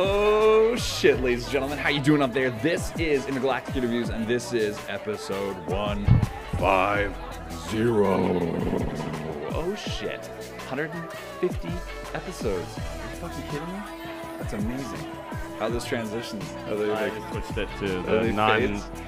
Oh shit, ladies and gentlemen, how you doing up there? This is Intergalactic Interviews, and this is episode 150. Oh shit, 150 episodes. Are you fucking kidding me? That's amazing. How this transitions? I just switched it to the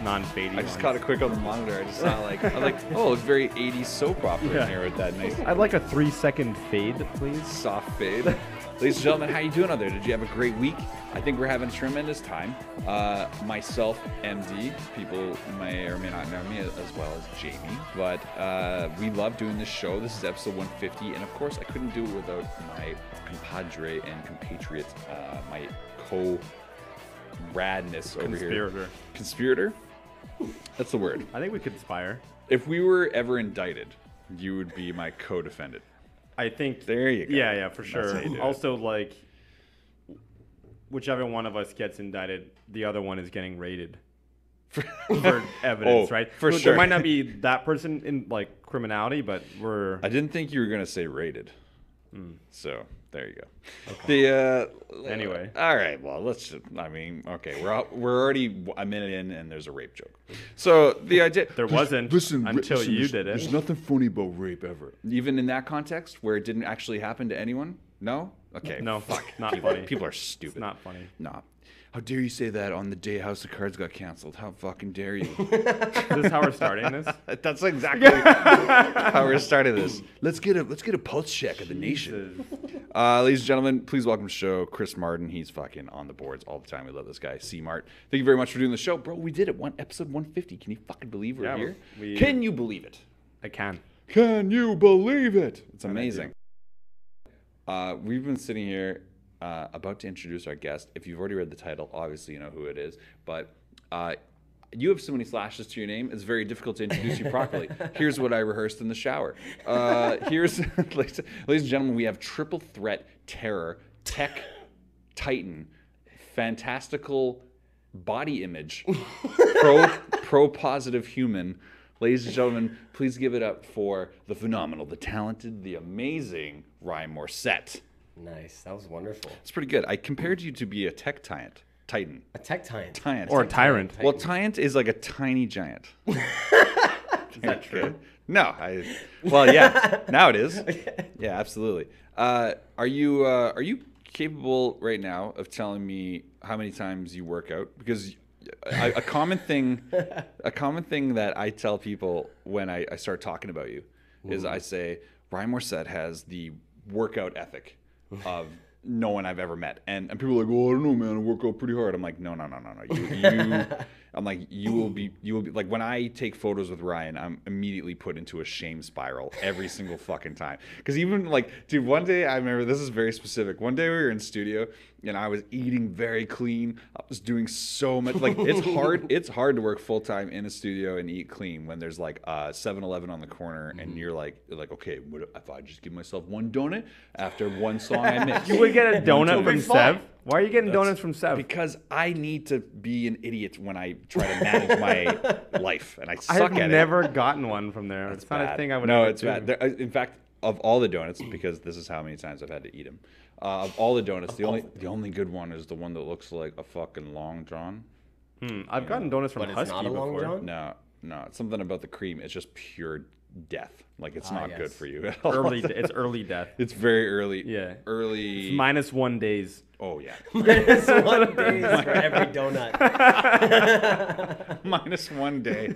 non-fading. I just caught it quick on the monitor. I just saw I'm like, oh, it's very 80s soap opera in here with that nice. I'd like a 3-second fade, please. Soft fade. Ladies and gentlemen, how you doing out there? Did you have a great week? I think we're having a tremendous time. Myself, MD, people may or may not know me, as well as Jayme, but we love doing this show. This is episode 150, and of course, I couldn't do it without my compadre and compatriot, my co-radness over here. Conspirator? That's the word. I think we could conspire. If we were ever indicted, you would be my co-defendant. I think. There you go. Yeah, for sure. Also, like, whichever one of us gets indicted, the other one is getting raided for evidence, right? For sure. There might not be that person in, like, criminality, but we're... I didn't think you were going to say raided. So, there you go. Okay. Anyway. All right, well, let's just, okay, we're already a minute in, and there's a rape joke. So, the idea... There wasn't until you did it. There's nothing funny about rape ever. Even in that context, where it didn't actually happen to anyone? No? Okay. No, fuck. not funny. People are stupid. It's not funny. Nah. How dare you say that on the day House of Cards got canceled? How fucking dare you? Is this how we're starting this? That's exactly how we're starting this. Let's get a pulse check of the nation. Ladies and gentlemen, please welcome to the show Chris Martin. He's fucking on the boards all the time. We love this guy. C-Mart. Thank you very much for doing the show, bro. We did it. Episode 150. Can you fucking believe we're here? Can you believe it? I can. Can you believe it? It's amazing. We've been sitting here about to introduce our guest. If you've already read the title, obviously you know who it is. But you have so many slashes to your name, it's very difficult to introduce you properly. Here's what I rehearsed in the shower. Ladies and gentlemen, we have triple threat terror, tech titan, fantastical body image, pro positive human. Ladies and gentlemen, please give it up for the phenomenal, the talented, the amazing Ryan Morrissette. Nice. That was wonderful. It's pretty good. I compared you to be a tech titan. A tech titan. Or a tyrant. Well, tyrant is like a tiny giant. Is that true? No. Well, yeah. Now it is. Yeah, absolutely. Are you capable right now of telling me how many times you work out? Because a common thing that I tell people when I start talking about you is I say Ryan Morrissette has the workout ethic of no one I've ever met, and people are like, well, I don't know, man, I work out pretty hard. I'm like, no. I'm like, you will be like, when I take photos with Ryan, I'm immediately put into a shame spiral every single fucking time. Because even like, dude, one day I remember, this is very specific. One day we were in studio and I was eating very clean. I was doing so much. Like, it's hard to work full time in a studio and eat clean when there's like 7-Eleven on the corner and you're like, okay, what if I just give myself one donut after one song I missed? You would get a donut from Sev? Why are you getting donuts from Sev? Because I need to be an idiot when I try to manage my life, and I suck at it. I've never gotten one from there. It's not a thing I would No, ever it's do. bad. In fact, of all the donuts, because this is how many times I've had to eat them, of all the donuts, the only good one is the one that looks like a fucking Long John. I've gotten donuts from But it's Husky not a Long before. John? No, it's something about the cream. It's just pure death. Like, it's not good for you at all. It's early death. It's very early. Yeah. Early. It's -1 days. Oh, yeah. -1 days for every donut. -1 day.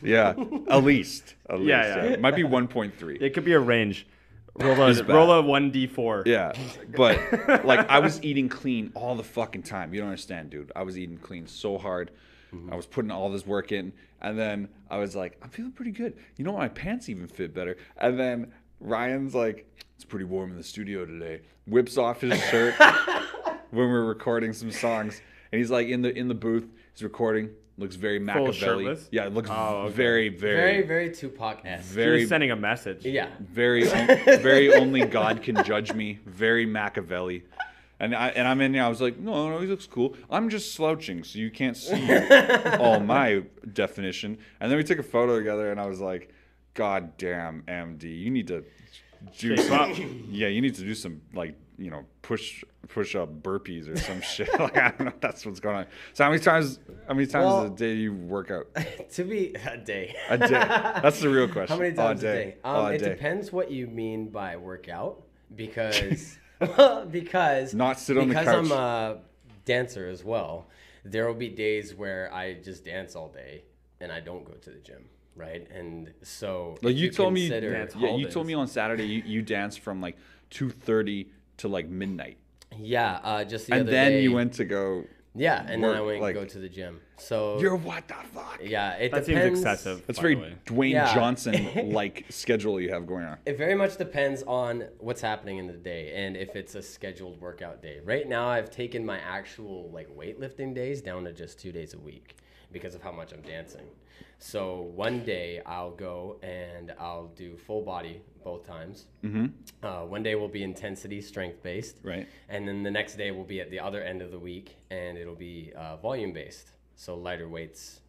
Yeah, at least. Yeah. It might be 1.3. It could be a range. Roll a 1d4. Yeah, but like, I was eating clean all the fucking time. You don't understand, dude. I was eating clean so hard. I was putting all this work in, and then I was like, I'm feeling pretty good. You know what? My pants even fit better. And then Ryan's like, it's pretty warm in the studio today. Whips off his shirt when we're recording some songs, and he's like in the booth. He's recording. Looks very Machiavelli. shirtless? Yeah, it looks okay. very, Very, very Tupac-esque. very You're sending a message. Yeah. very only God can judge me. Very Machiavelli. And I'm in there. I was like, no, he looks cool. I'm just slouching, so you can't see all my definition. And then we took a photo together, and I was like, God damn, MD, you need to do some. Yeah, you need to do some like push up burpees or some shit. Like, I don't know if that's what's going on. So how many times a day you work out? To be a day. A day. That's the real question. How many times a day? It day. depends what you mean by workout, because Not sit on the couch. I'm a dancer as well. There will be days where I just dance all day and I don't go to the gym, right? And so like you told me, you told me on Saturday you danced from like 2:30 to like midnight. Yeah, just the and other then day. you went to go. Yeah, and then I work, went like, go to the gym. So You're what the fuck? yeah, it That depends. seems excessive. That's by very the way. Dwayne Yeah. Johnson like schedule you have going on. It very much depends on what's happening in the day and if it's a scheduled workout day. Right now, I've taken my actual like weightlifting days down to just 2 days a week because of how much I'm dancing. So one day I'll go and I'll do full body both times. One day will be intensity, strength based. Right. And then the next day will be at the other end of the week and it'll be volume based. So lighter weights,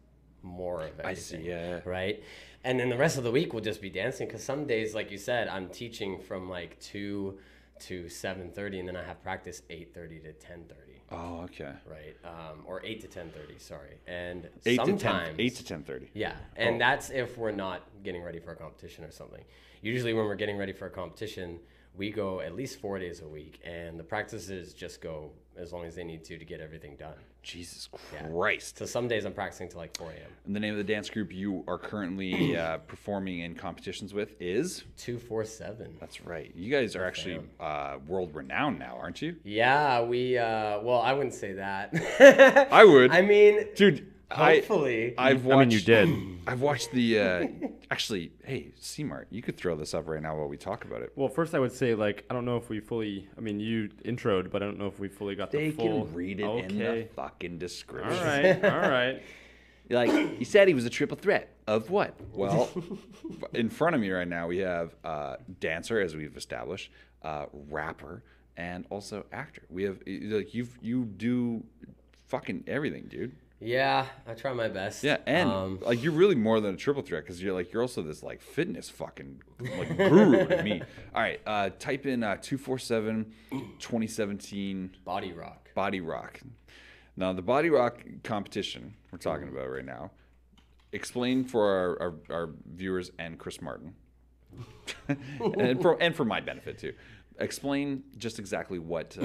more of everything. I see, yeah. Right. And then the rest of the week will just be dancing because some days, like you said, I'm teaching from like 2 to 7:30 and then I have practice 8:30 to 10:30. Oh, okay. Right. Or 8 to 10:30, sorry. And 8 sometimes to 10:30. yeah, and that's if we're not getting ready for a competition or something. Usually when we're getting ready for a competition, we go at least 4 days a week, and the practices just go as long as they need to get everything done. Jesus Yeah. Christ. So some days I'm practicing till like 4 a.m. And the name of the dance group you are currently performing in competitions with is? 247. That's right. You guys are actually world renowned now, aren't you? Yeah, we, well, I wouldn't say that. I would. I mean, Dude, hopefully. I've watched. you did. I've watched the. Actually, hey, C-Mart, you could throw this up right now while we talk about it. Well, first I would say, like, I don't know if we fully, I mean, you introed, but I don't know if we fully got They the full. can read it in the fucking description. All right, all right. Like, he said he was a triple threat of what? Well, in front of me right now we have dancer, as we've established, rapper, and also actor. We have like you do fucking everything, dude. Yeah, I try my best. Yeah, and like you're really more than a triple threat because you're also this like fitness fucking like guru to me. All right, type in 247 2017 Body rock. Body Rock. Now the Body Rock competition we're talking about right now. Explain for our viewers and Chris Martin, and for my benefit too. Explain just exactly what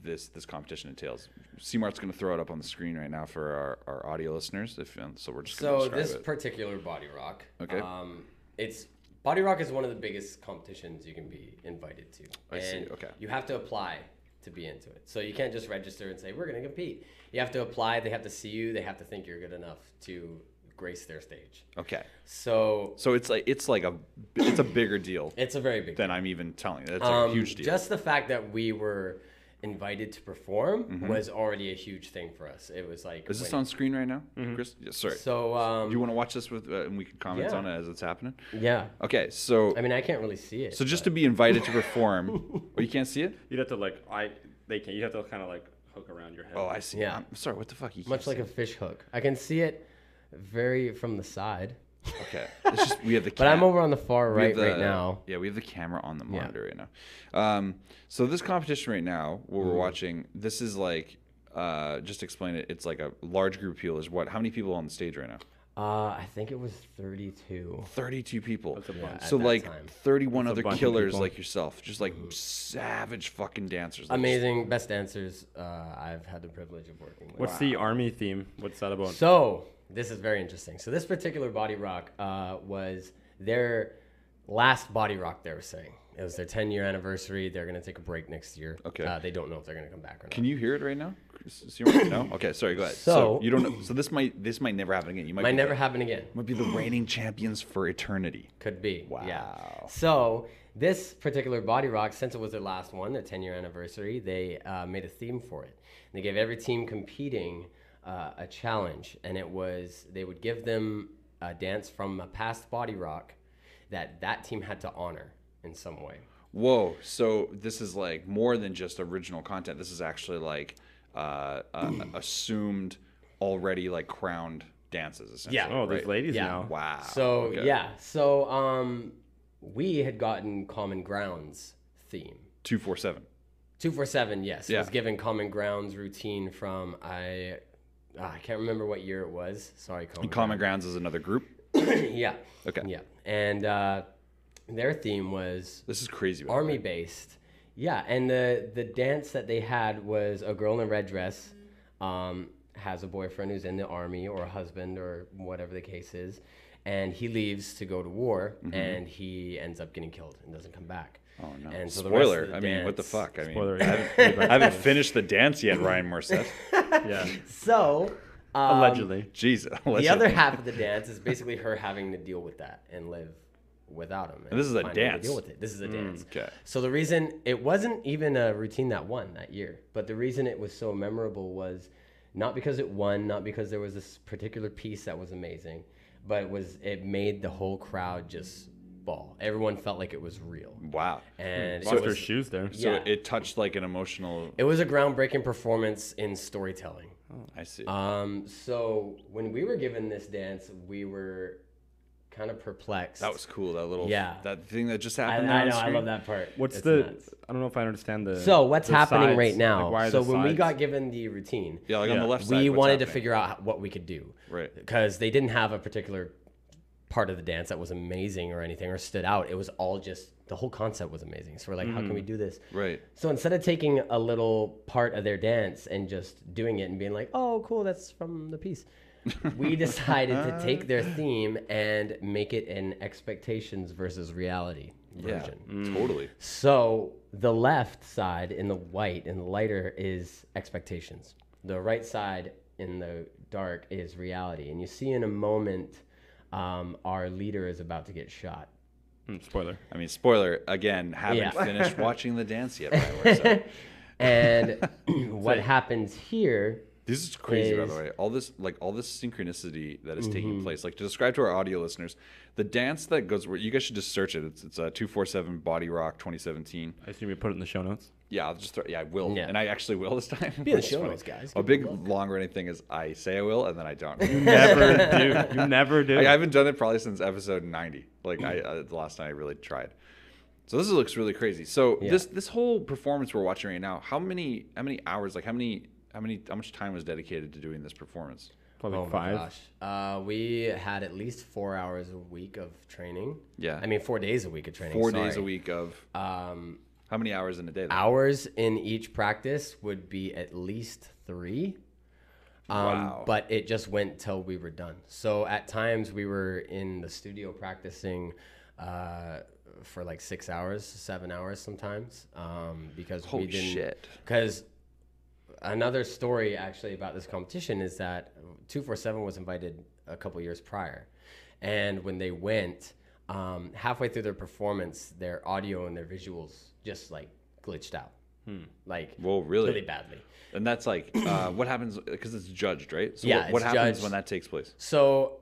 this competition entails. C-Mart's going to throw it up on the screen right now for our audio listeners. So we're just going to describe this it. particular Body Rock, Okay. Body Rock is one of the biggest competitions you can be invited to. I see, And okay. You have to apply to be into it. So you can't just register and say, we're going to compete. You have to apply. They have to see you. They have to think you're good enough to grace their stage. Okay. So it's a bigger deal it's a very big than I'm even telling you. It's a huge deal. Just the fact that we were invited to perform was already a huge thing for us. It was like... Is this on screen right now, Chris? Yeah, sorry. So... Do you want to watch this with and we can comment yeah. on it as it's happening? Yeah. Okay, so I mean, I can't really see it. so just to be invited to perform, you can't see it? You'd have to like, you have to kind of like hook around your head. Oh, I see. Yeah. I'm sorry. What the fuck? You can't Much like see a fish hook. I can see it very from the side. it. Okay. It's just we have the. But I'm over on the far right right now. Yeah, we have the camera on the monitor right now. So this competition right now, what we're watching, this is like, just explain it. It's like a large group of people. Is what? How many people on the stage right now? I think it was 32. 32 people. That's a bunch. So at that like time. 31 That's a other bunch of killers people. like yourself, just like savage fucking dancers. Like Amazing, best dancers I've had the privilege of working with. What's the army theme? What's that about? So this is very interesting. So this particular Body Rock was their last Body Rock they were saying. It was their 10-year anniversary. They're going to take a break next year. Okay. They don't know if they're going to come back or not. Can you hear it right now? No. Okay, sorry. Go ahead. So you don't know. So this might never happen again. You Might never happen again. Might be the reigning champions for eternity. Could be. Wow. Yeah. So this particular Body Rock, since it was their last one, their 10-year anniversary, they made a theme for it. They gave every team competing a challenge, and it was they would give them a dance from a past Body Rock that team had to honor in some way. Whoa. So this is like more than just original content. This is actually like assumed already like crowned dances essentially. Yeah. Oh, right? there's ladies Yeah. now. Wow. So okay. yeah. So we had gotten Common Ground's theme. 247. 247, yes. Yeah. Was given Common Ground's routine from, I can't remember what year it was. Sorry, Common Grounds is another group? Yeah. Okay. Yeah. And their theme was This is crazy. Army-based. Yeah, and the dance that they had was a girl in a red dress has a boyfriend who's in the Army or a husband or whatever the case is, and he leaves to go to war, and he ends up getting killed and doesn't come back. Oh, no. And so Spoiler. I mean, what the fuck? I mean, Spoiler. I haven't finished the dance yet, Ryan Morrissette. Yeah. So... Allegedly. Jesus. The other half of the dance is basically her having to deal with that and live without him. And this is a find a way to dance. Deal with it. This is a dance. Okay. So the reason it wasn't even a routine that won that year, but the reason it was so memorable was not because it won, not because there was this particular piece that was amazing, but it made the whole crowd just ball. Everyone felt like it was real. Wow. And Lost their shoes there. So Yeah. it touched like an emotional. It was a groundbreaking performance in storytelling. I see. So when we were given this dance, we were kind of perplexed. That was cool. That little, Yeah. that thing that just happened. I there on know, I screen. love that part. What's It's the? nuts. I don't know if I understand the. So what's the happening sides. right now? Like, why are So the when we sides? got given the routine, Yeah, like on the Yeah. left side. we what's wanted to happening? figure out what we could do. Right. Because they didn't have a particular part of the dance that was amazing or anything or stood out. It was all just, the whole concept was amazing. So we're like, how can we do this? Right. So instead of taking a little part of their dance and just doing it and being like, oh, cool, that's from the piece, we decided to take their theme and make it an expectations versus reality version. Yeah. Totally. So the left side in the white and the lighter is expectations. The right side in the dark is reality. And you see in a moment, our leader is about to get shot. Spoiler. I mean, spoiler again. Haven't Yeah. finished watching the dance yet. Ryan Morrissette. And what happens here? This is crazy, by is- the way. All this synchronicity that is taking place. Like, to describe to our audio listeners, the dance that goes where you guys should just search it. It's 247 Body Rock 2017. I assume you put it in the show notes. Yeah, I'll just I will, Yeah. and I actually will this time. Be in the which is show funny. notes, guys. A big long running thing is I say I will and then I don't. You never do. You never do. I haven't done it probably since episode 90. Like the last time I really tried. So this looks really crazy. So Yeah. this whole performance we're watching right now, how many hours? Like how much time was dedicated to doing this performance? Probably Oh my 5. gosh. We had at least 4 hours a week of training. Yeah. I mean, 4 days a week of training. 4 days a sorry. week of how many hours in a day? Then? Hours in each practice would be at least 3. Wow. But it just went till we were done. So at times we were in the studio practicing for like 6 hours, 7 hours sometimes, because Holy we didn't. shit. Because another story actually about this competition is that 247 was invited a couple years prior, and when they went, halfway through their performance, their audio and their visuals just like glitched out, like Whoa, really? really badly. And that's like what happens because it's judged, right? So Yeah, what it's happens judged. when that takes place? So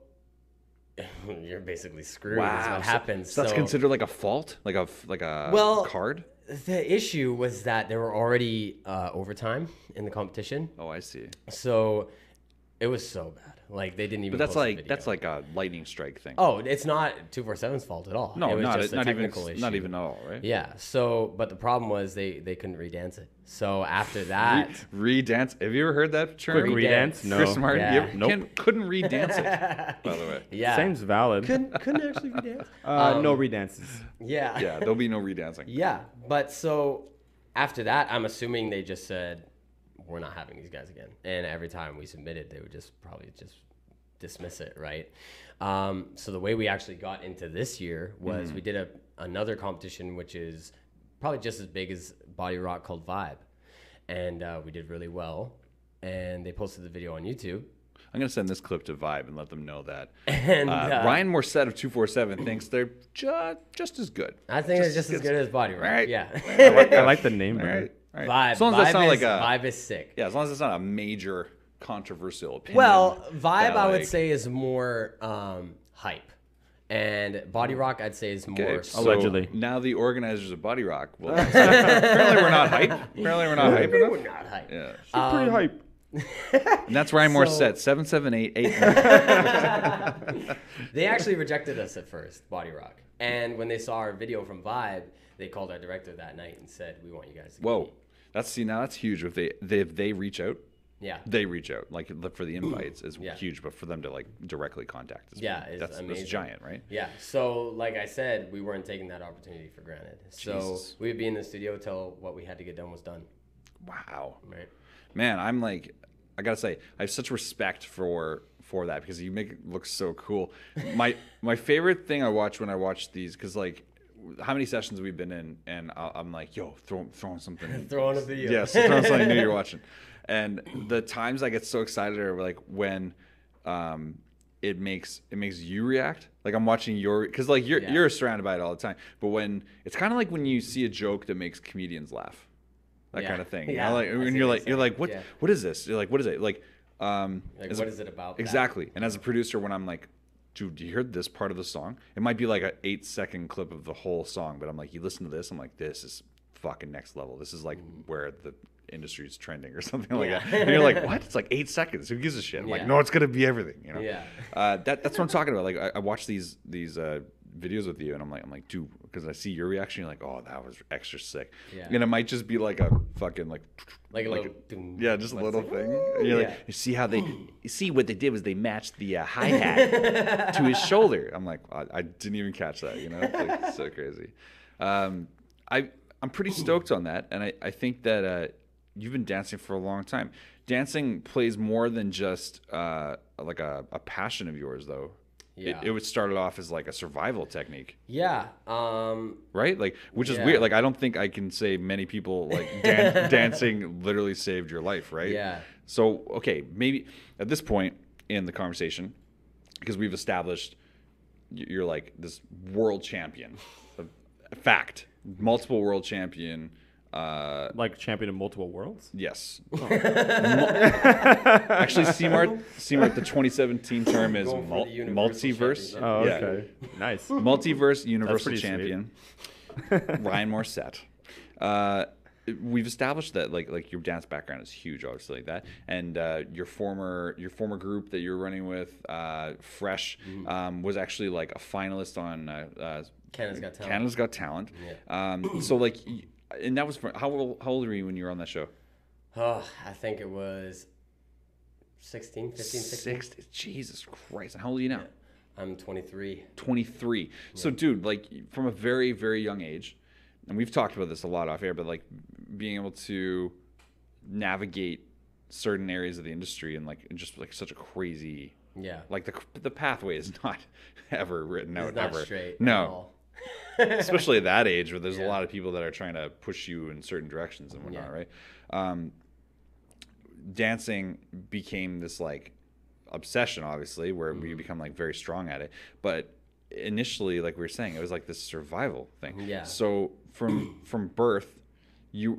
you're basically screwed. Is what So- happens. So that's considered like a fault, like a Well, card. The issue was that there were already overtime in the competition, Oh, I see. so it was so bad. Like they didn't even. But that's post the like video. a lightning strike thing. Oh, it's not 247's fault at all. no, it was not just a not even technical issue. not even at all, right? Yeah. So, but the problem was they couldn't redance it. So after that, Re-dance. Have you ever heard that term? Quick redance? No. Chris Martin, Yeah. you ever, Nope. couldn't re-dance it, by the way. yeah, Seems valid. couldn't actually redance. No redances. Yeah. Yeah, there'll be no re-dancing. Yeah, but so after that, I'm assuming they just said we're not having these guys again. And every time we submitted, they would just probably just dismiss it, right? So the way we actually got into this year was we did another competition, which is probably just as big as Body Rock, called Vibe, and we did really well. And they posted the video on YouTube. I'm gonna send this clip to Vibe and let them know that And Ryan Morrissette of 247 thinks they're just as good. I think it's just as good as Body Rock. Right. Yeah. I like the name All better. right, all right. Vibe. As long as that's not like Vibe is sick. yeah, as long as it's not a major controversial opinion. Well, Vibe that, I would like- say is more hype, and Body Rock I'd say is more. Okay, so Allegedly. now the organizers of Body Rock. Well, apparently we're not hype. Apparently we're not hype enough. We're not hype. Yeah. Pretty hype. And that's Ryan Morrissette, 778 They actually rejected us at first, Body Rock, and when they saw our video from Vibe, they called our director that night and said, "We want you guys to Whoa. compete." That's huge. If they reach out, Yeah. they reach out. Like for the invites is huge, but for them to like directly contact is that's amazing. giant, right? Yeah. So like I said, we weren't taking that opportunity for granted. So Jesus. we would be in the studio till what we had to get done was done. Wow. Right. Man, I'm like, I gotta say, I have such respect for that because you make it look so cool. My favorite thing I watch when I watch these, because like, how many sessions we've been in, and I'm like, yo, throwing something, Throwing a video. Yes, throwing something new you're watching, and the times I get so excited are like when, it makes you react. Like I'm watching because like you're surrounded by it all the time, but when it's kind of like when you see a joke that makes comedians laugh. That kind of thing. You know? Like when you're like, what is this? You're like, what is it? Like, what is it about? Exactly. That? And as a producer, when I'm like, dude, do you hear this part of the song? It might be like an 8-second clip of the whole song, but I'm like, you listen to this, I'm like, this is fucking next level. This is like where the industry is trending or something like that. And you're like, what? It's like 8 seconds. Who gives a shit? I'm like, no, it's gonna be everything. You know? Yeah. That's what I'm talking about. Like I watch these videos with you, and I'm like, dude, because I see your reaction, you're like, oh, that was extra sick. Yeah. And it might just be like a fucking like a little just a little thing. And you're like, you see what they did was they matched the hi-hat to his shoulder. I'm like, I didn't even catch that. You know, it's like so crazy. I'm pretty stoked on that, and I think that you've been dancing for a long time. Dancing plays more than just like a passion of yours, though. Yeah. It would start off as like a survival technique. Yeah. Right? Like, which is weird. Like, I don't think I can say many people like dancing literally saved your life, right? Yeah. So, okay, maybe at this point in the conversation, because we've established you're like this world champion. Fact. Multiple world champion. Like champion of multiple worlds? Yes. Oh. Actually, C-Mart, the 2017 term is multiverse. Oh, okay. Yeah. Nice. Multiverse universal champion. Ryan Morrissette. We've established that like your dance background is huge, obviously, like that, and your former group that you're running with, Fresh, was actually like a finalist on Canada's Got Talent. Canada's Got Talent. Yeah. So like. And that was how old were you when you were on that show? Oh, I think it was 15, 16. Jesus Christ. And how old are you now? Yeah. I'm 23. 23. Yeah. So, dude, like from a very, very young age, and we've talked about this a lot off air, but like being able to navigate certain areas of the industry and like just like such a crazy, like the pathway is not ever written out. It's not ever. Straight. No. Especially at that age where there's a lot of people that are trying to push you in certain directions and whatnot, right? Dancing became this like obsession, obviously, where we become like very strong at it. But initially, like we were saying, it was like this survival thing. Yeah. So from birth, you're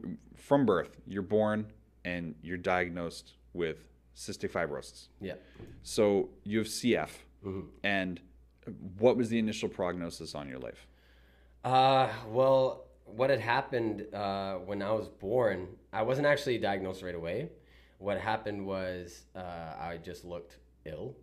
born and you're diagnosed with cystic fibrosis. Yeah. So you have CF. And what was the initial prognosis on your life? Well, what had happened when I was born, I wasn't actually diagnosed right away. What happened was I just looked ill,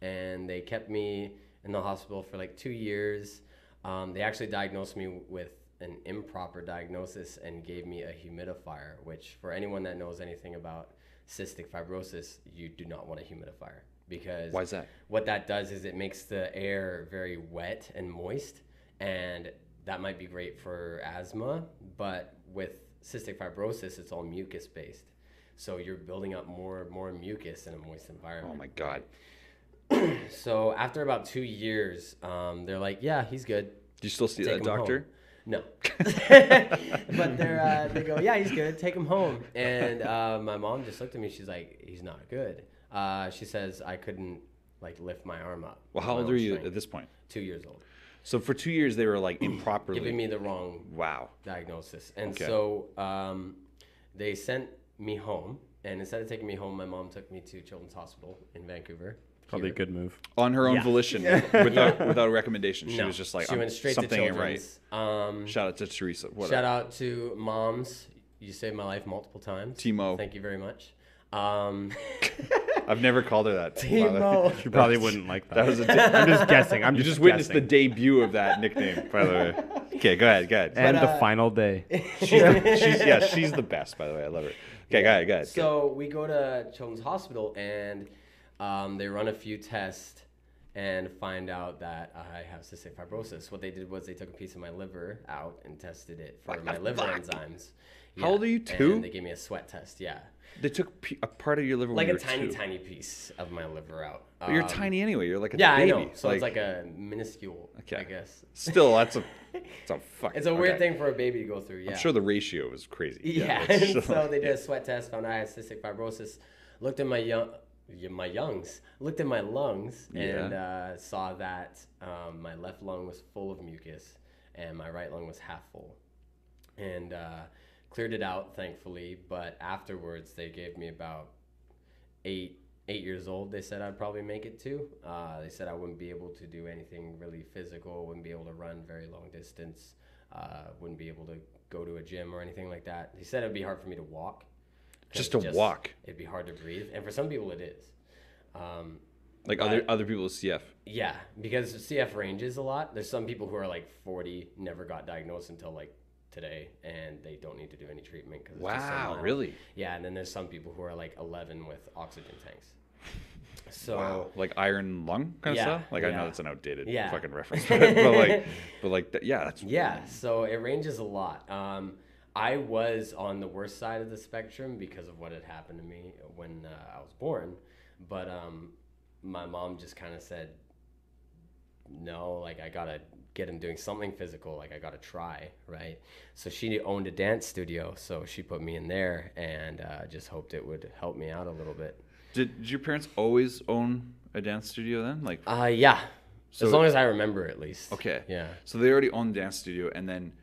and they kept me in the hospital for like 2 years. They actually diagnosed me with an improper diagnosis and gave me a humidifier, which for anyone that knows anything about cystic fibrosis, you do not want a humidifier. Because why is that? What that does is it makes the air very wet and moist, and that might be great for asthma, but with cystic fibrosis, it's all mucus based. So you're building up more mucus in a moist environment. Oh my God. So after about 2 years, they're like, yeah, he's good. Do you still see that doctor? Home. No. But they go, yeah, he's good. Take him home. And my mom just looked at me. She's like, he's not good. She says I couldn't like lift my arm up. Well, how old are you at this point? 2 years old. So for 2 years, they were like improperly giving me the wrong diagnosis. And so they sent me home. And instead of taking me home, my mom took me to Children's Hospital in Vancouver. Probably a good move. On her own volition, without a recommendation. She was just like, she went straight to Children's. Right. Shout out to Teresa. Shout out to moms. You saved my life multiple times. Timo. Thank you very much. I've never called her that. Timo. She probably wouldn't like that. That was I'm just guessing. You just witnessed the debut of that nickname, by the way. Okay, go ahead. And the final day. She's the best, by the way. I love her. Okay, go ahead. So we go to Children's Hospital, and they run a few tests and find out that I have cystic fibrosis. What they did was they took a piece of my liver out and tested it for my liver enzymes. How old are you, 2? And they gave me a sweat test, yeah. They took a part of your liver Like when a you were 2. tiny piece of my liver out. But you're tiny anyway. You're like a yeah, baby. I know. So it's like a minuscule, I guess. Still, that's a fucking... It's a weird thing for a baby to go through, yeah. I'm sure the ratio is crazy. Yeah. So they did a sweat test, found out I had cystic fibrosis, looked at my lungs, and saw that my left lung was full of mucus and my right lung was half full. And cleared it out, thankfully, but afterwards they gave me about 8 years old. They said I'd probably make it to. They said I wouldn't be able to do anything really physical, wouldn't be able to run very long distance, wouldn't be able to go to a gym or anything like that. He said it'd be hard for me to walk. Just to walk? It'd be hard to breathe, and for some people it is. Like other people with CF? Yeah, because CF ranges a lot. There's some people who are like 40, never got diagnosed until like today, and they don't need to do any treatment because it's just so mild. Really? Yeah, and then there's some people who are like 11 with oxygen tanks. So like iron lung kind of stuff. Like I know that's an outdated fucking reference, but that's So it ranges a lot. I was on the worst side of the spectrum because of what had happened to me when I was born, but my mom just kind of said, no, like I gotta get him doing something physical, like I gotta try, right? So she owned a dance studio, so she put me in there, and just hoped it would help me out a little bit. Did your parents always own a dance studio then? Like yeah, so, as long as I remember, at least. Okay. Yeah. So they already owned the dance studio, and then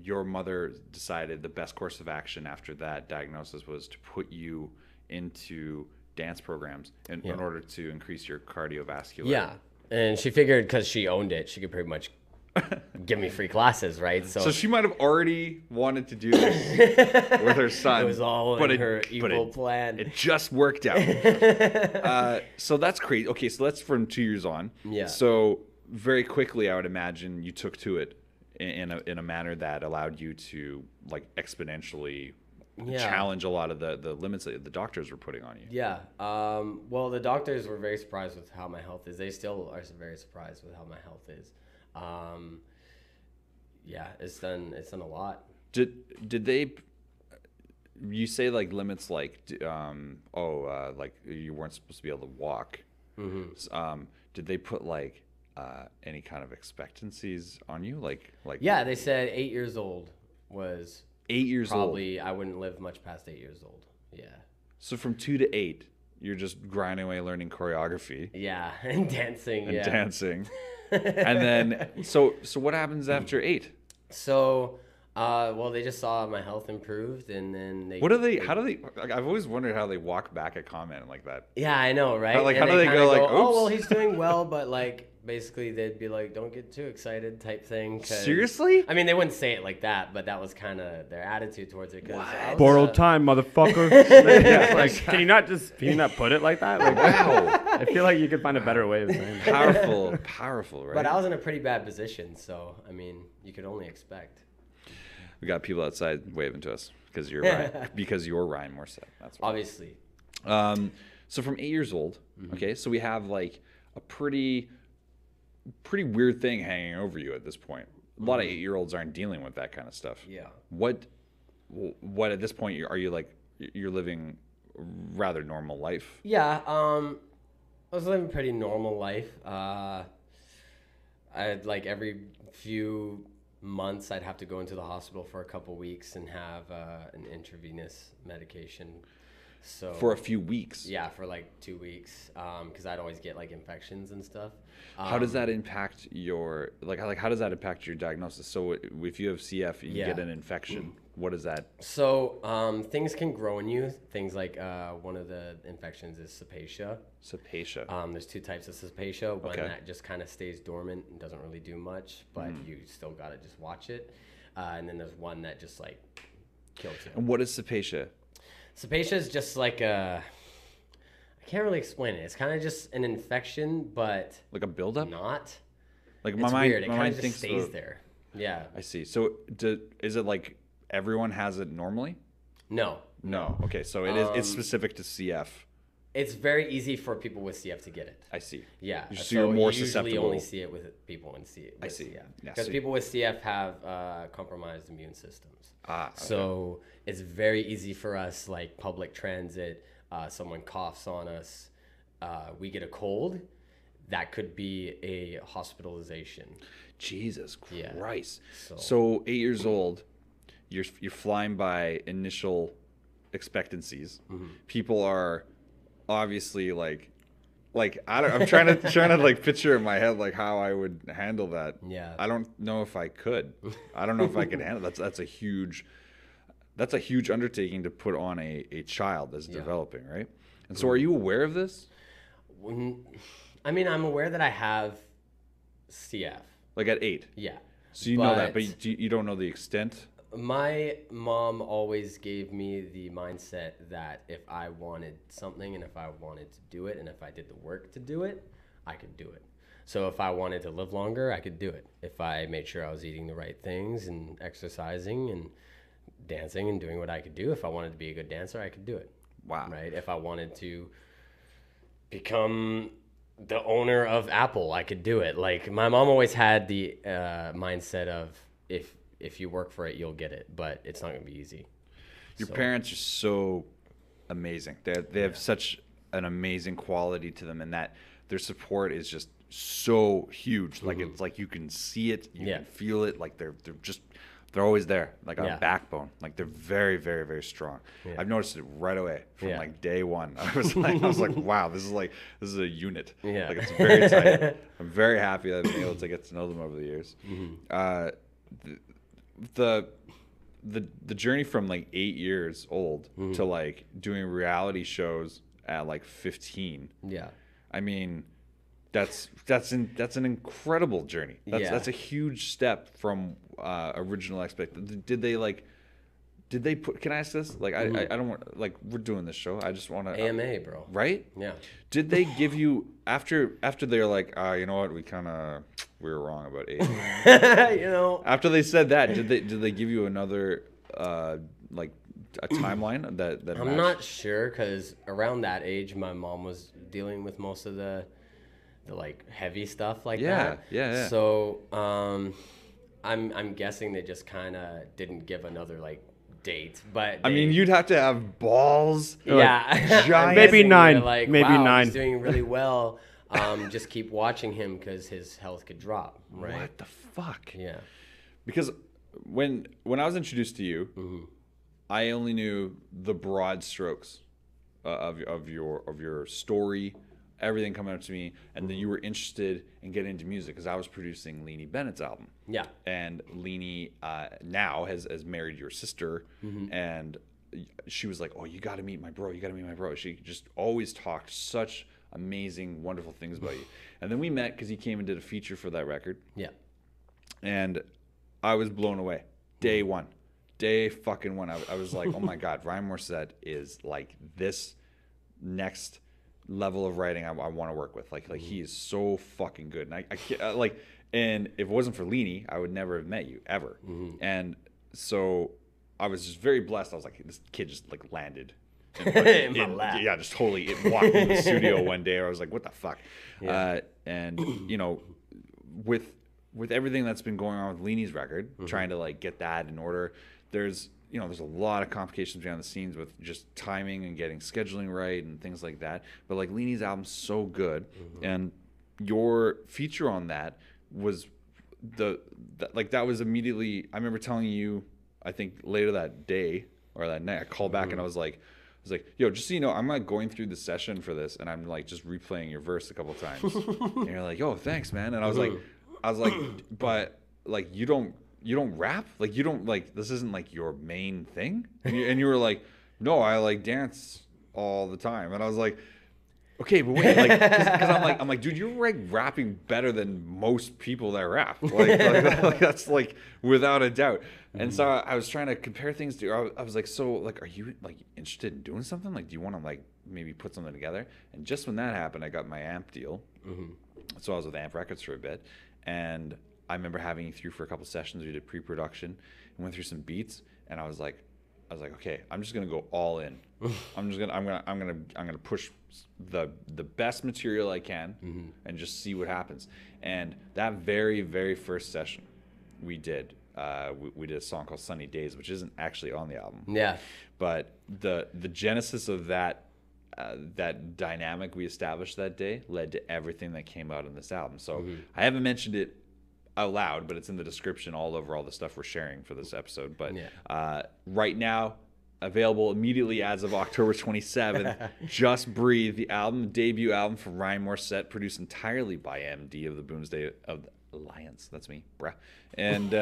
your mother decided the best course of action after that diagnosis was to put you into dance programs in order to increase your cardiovascular. Yeah. And she figured because she owned it, she could pretty much give me free classes, right? So she might have already wanted to do this with her son. It was all in her evil plan. It just worked out. So that's crazy. Okay, so that's from 2 years on. Yeah. So very quickly, I would imagine you took to it in a manner that allowed you to like exponentially challenge a lot of the limits that the doctors were putting on you. Yeah. Well, the doctors were very surprised with how my health is. They still are very surprised with how my health is. Yeah, it's done a lot. Did they? You say like limits like like you weren't supposed to be able to walk. Mm-hmm. Did they put like any kind of expectancies on you? Like yeah, they said 8 years old was 8 years probably old. I wouldn't live much past 8 years old. Yeah. So from 2 to 8, you're just grinding away learning choreography. Yeah, and dancing. And then so what happens after 8? So well, they just saw my health improved, and then they. How do they? Like, I've always wondered how they walk back a comment like that. Yeah, I know, right? How do they go like, oops? Oh well, he's doing well, but like basically they'd be like, don't get too excited type thing. Seriously? I mean, they wouldn't say it like that, but that was kind of their attitude towards it. Borrowed time, motherfucker. Like, can you not put it like that? Like, wow. I feel like you could find a better way of saying it. Powerful, right? But I was in a pretty bad position, so I mean, you could only expect. We got people outside waving to us because you're Ryan Morrissette. That's why. Obviously. So from 8 years old, okay, so we have like a pretty weird thing hanging over you at this point. A lot of 8-year-olds aren't dealing with that kind of stuff. Yeah. What at this point are you like? You're living a rather normal life. Yeah. I was living a pretty normal life. I had like every few months I'd have to go into the hospital for a couple weeks and have an intravenous medication. So for a few weeks. Yeah, for like 2 weeks, because I'd always get like infections and stuff. How does that impact your how does that impact your diagnosis? So if you have CF, you get an infection. What is that? So things can grow in you. Things like one of the infections is cepacia. Cepacia. There's 2 types of cepacia. One that just kind of stays dormant and doesn't really do much, but you still gotta just watch it. And then there's one that just like kills you. And what is cepacia? Cepacia is just like I can't really explain it. It's kind of just an infection, but Like a buildup? not. Like It's my mind, weird. It my kind mind of just thinks stays so. there. Yeah. I see. So is it like everyone has it normally? No. No. Okay, so it's specific to CF. It's very easy for people with CF to get it. I see. Yeah. So you're more you usually susceptible. only see it with people in CF. I see. Yeah, Because see. people with CF have compromised immune systems. Ah, okay. So it's very easy for us, like public transit, someone coughs on us, we get a cold, that could be a hospitalization. Jesus Yeah. Christ. So- So 8 years old, you're flying by initial expectancies. Mm-hmm. People are obviously like I'm trying to like picture in my head like how I would handle that. Yeah. I don't know if I could. I don't know if I could handle that's a huge undertaking to put on a child that's developing, right? And so are you aware of this? I mean, I'm aware that I have CF. Like at 8? Yeah. So you know that, but you don't know the extent? My mom always gave me the mindset that if I wanted something and if I wanted to do it and if I did the work to do it, I could do it. So if I wanted to live longer, I could do it. If I made sure I was eating the right things and exercising and dancing and doing what I could do, if I wanted to be a good dancer, I could do it. Wow. Right? If I wanted to become the owner of Apple, I could do it. Like my mom always had the mindset of if you work for it, you'll get it, but it's not going to be easy. Your parents are so amazing. They have such an amazing quality to them, and that their support is just so huge. Like it's like you can see it, you can feel it. Like they're always there, like a backbone. Like they're very, very, very strong. Yeah. I've noticed it right away from like day one. I was like, wow, this is a unit. Yeah. Like it's very tight. I'm very happy that I've been able to get to know them over the years. The journey from like 8 years old to like doing reality shows at like 15. Yeah. I mean, that's an incredible journey. That's a huge step from original expectations. Did they put? Can I ask this? Like, I don't want, like, we're doing this show. I just want to AMA, bro. Right? Yeah. Did they give you after they're like, you know what, we were wrong about 8. You know. After they said that, did they give you another like a timeline that I'm matched? not sure because around that age, my mom was dealing with most of the like heavy stuff like that. Yeah. So I'm guessing they just kind of didn't give another like date, but I mean, you'd have to have balls. Yeah, giant. Maybe 9. They're like, Maybe wow, 9. He's doing really well. Just keep watching him because his health could drop. Right? What the fuck? Yeah. Because when I was introduced to you, I only knew the broad strokes of your story, everything coming up to me, and then you were interested in getting into music because I was producing Leanie Bennett's album. Yeah. And Leanie now has married your sister, and she was like, "Oh, you got to meet my bro. You got to meet my bro." She just always talked such amazing, wonderful things about you. And then we met because he came and did a feature for that record. Yeah. And I was blown away. Day fucking one. I was like, oh my God, Ryan Morrissette is like this next level of writing I want to work with. Like he is so fucking good. And I can't, like, and if it wasn't for Leanie, I would never have met you ever. And so I was just very blessed. I was like, this kid just like landed in my lap. Yeah, just totally. It walked in the studio one day. I was like, what the fuck? Yeah. And you know, with everything that's been going on with Leanie's record, trying to like get that in order, there's a lot of complications behind the scenes with just timing and getting scheduling right and things like that. But like Leanie's album's so good, and your feature on that was that was immediately. I remember telling you, I think later that day or that night, I called back and I was like, yo, just so you know, I'm like going through the session for this, and I'm like just replaying your verse a couple times. And you're like, yo, thanks, man. And I was like, but like you don't rap, like you don't like this isn't like your main thing. And you were like, no, I like dance all the time. And I was like, okay, but wait, like, because I'm like, dude, you're like rapping better than most people that rap. Like that's like without a doubt. And so I was trying to compare things to. I was like, so like, are you like interested in doing something? Like, do you want to like maybe put something together. And just when that happened, I got my amp deal. So I was with Amp Records for a bit, and I remember having you through for a couple sessions. We did pre-production and went through some beats, and I was like, okay, I'm just gonna go all in. I'm gonna push the best material I can and just see what happens. And that very, very first session we did, we did a song called Sunny Days, which isn't actually on the album. Yeah. But the genesis of that dynamic we established that day led to everything that came out in this album. So I haven't mentioned it out loud, but it's in the description all over all the stuff we're sharing for this episode. But right now, available immediately as of October 27th, Just Breathe, the debut album from Ryan Morrissette, produced entirely by MD of the Boomsday of the Alliance. That's me, bruh. And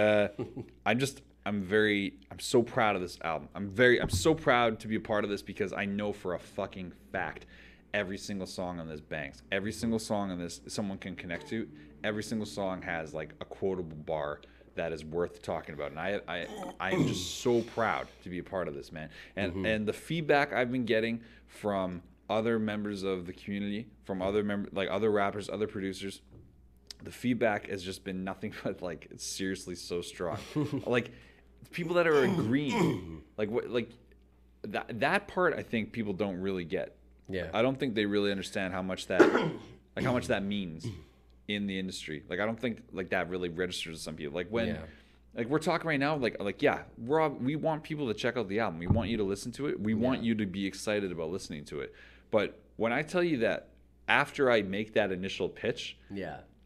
I'm so proud of this album. I'm so proud to be a part of this, because I know for a fucking fact every single song on this bangs. Every single song on this someone can connect to. Every single song has like a quotable bar that is worth talking about. And I am just so proud to be a part of this, man. And the feedback I've been getting from other members of the community, from other other rappers, other producers, the feedback has just been nothing but like, it's seriously so strong. Like, people that are agreeing, that part, I think people don't really get. Yeah. I don't think they really understand how much that means in the industry. Like, I don't think like that really registers to some people. Like when, like we're talking right now, we want people to check out the album. We want you to listen to it. We want you to be excited about listening to it. But when I tell you that after I make that initial pitch,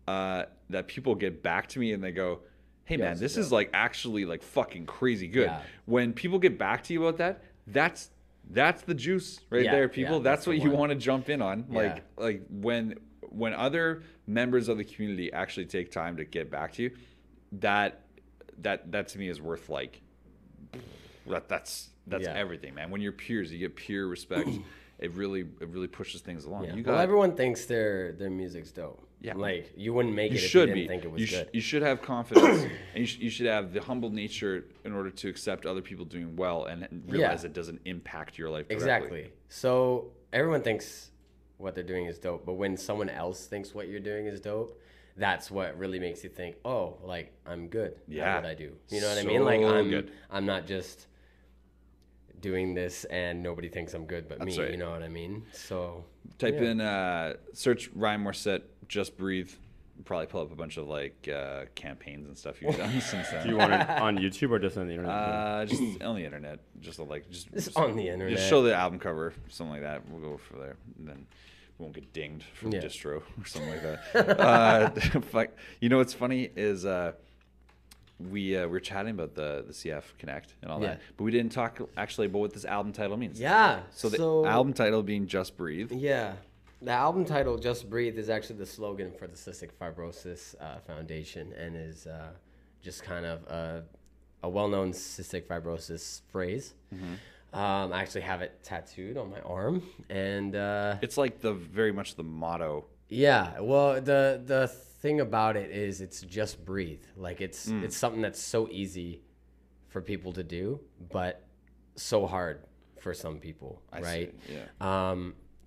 that people get back to me and they go, hey man, this is like actually like fucking crazy good. When people get back to you about that, that's the juice right there, people. That's what you want to jump in on. Like when other members of the community actually take time to get back to you, that to me is worth like that's everything, man. When you're peers, you get peer respect. It really pushes things along. Well, everyone thinks their music's dope. Yeah, like you wouldn't make it if you didn't think it was good. You should have confidence, and you should have the humble nature in order to accept other people doing well and realize it doesn't impact your life directly. Exactly. So everyone thinks what they're doing is dope, but when someone else thinks what you're doing is dope, that's what really makes you think, oh, like I'm good at what I do. You know what I mean? Like I'm not just doing this and nobody thinks I'm good but me. Right. You know what I mean? So type in search Ryan Morrissette, Just Breathe. Probably pull up a bunch of like campaigns and stuff you've done since then. Do you want it on YouTube or just on the internet? Just on the internet. Just on the internet. Just show the album cover, something like that. We'll go for there, and then we won't get dinged from distro or something like that. You know what's funny is we were chatting about the CF Connect and all that, but we didn't talk actually about what this album title means. Yeah. So the album title being Just Breathe. Yeah. The album title, Just Breathe, is actually the slogan for the Cystic Fibrosis Foundation, and is just kind of a well-known cystic fibrosis phrase. I actually have it tattooed on my arm, and it's like very much the motto. Yeah. Well, the thing about it is it's just breathe. Like it's something that's so easy for people to do, but so hard for some people, right? See. Yeah.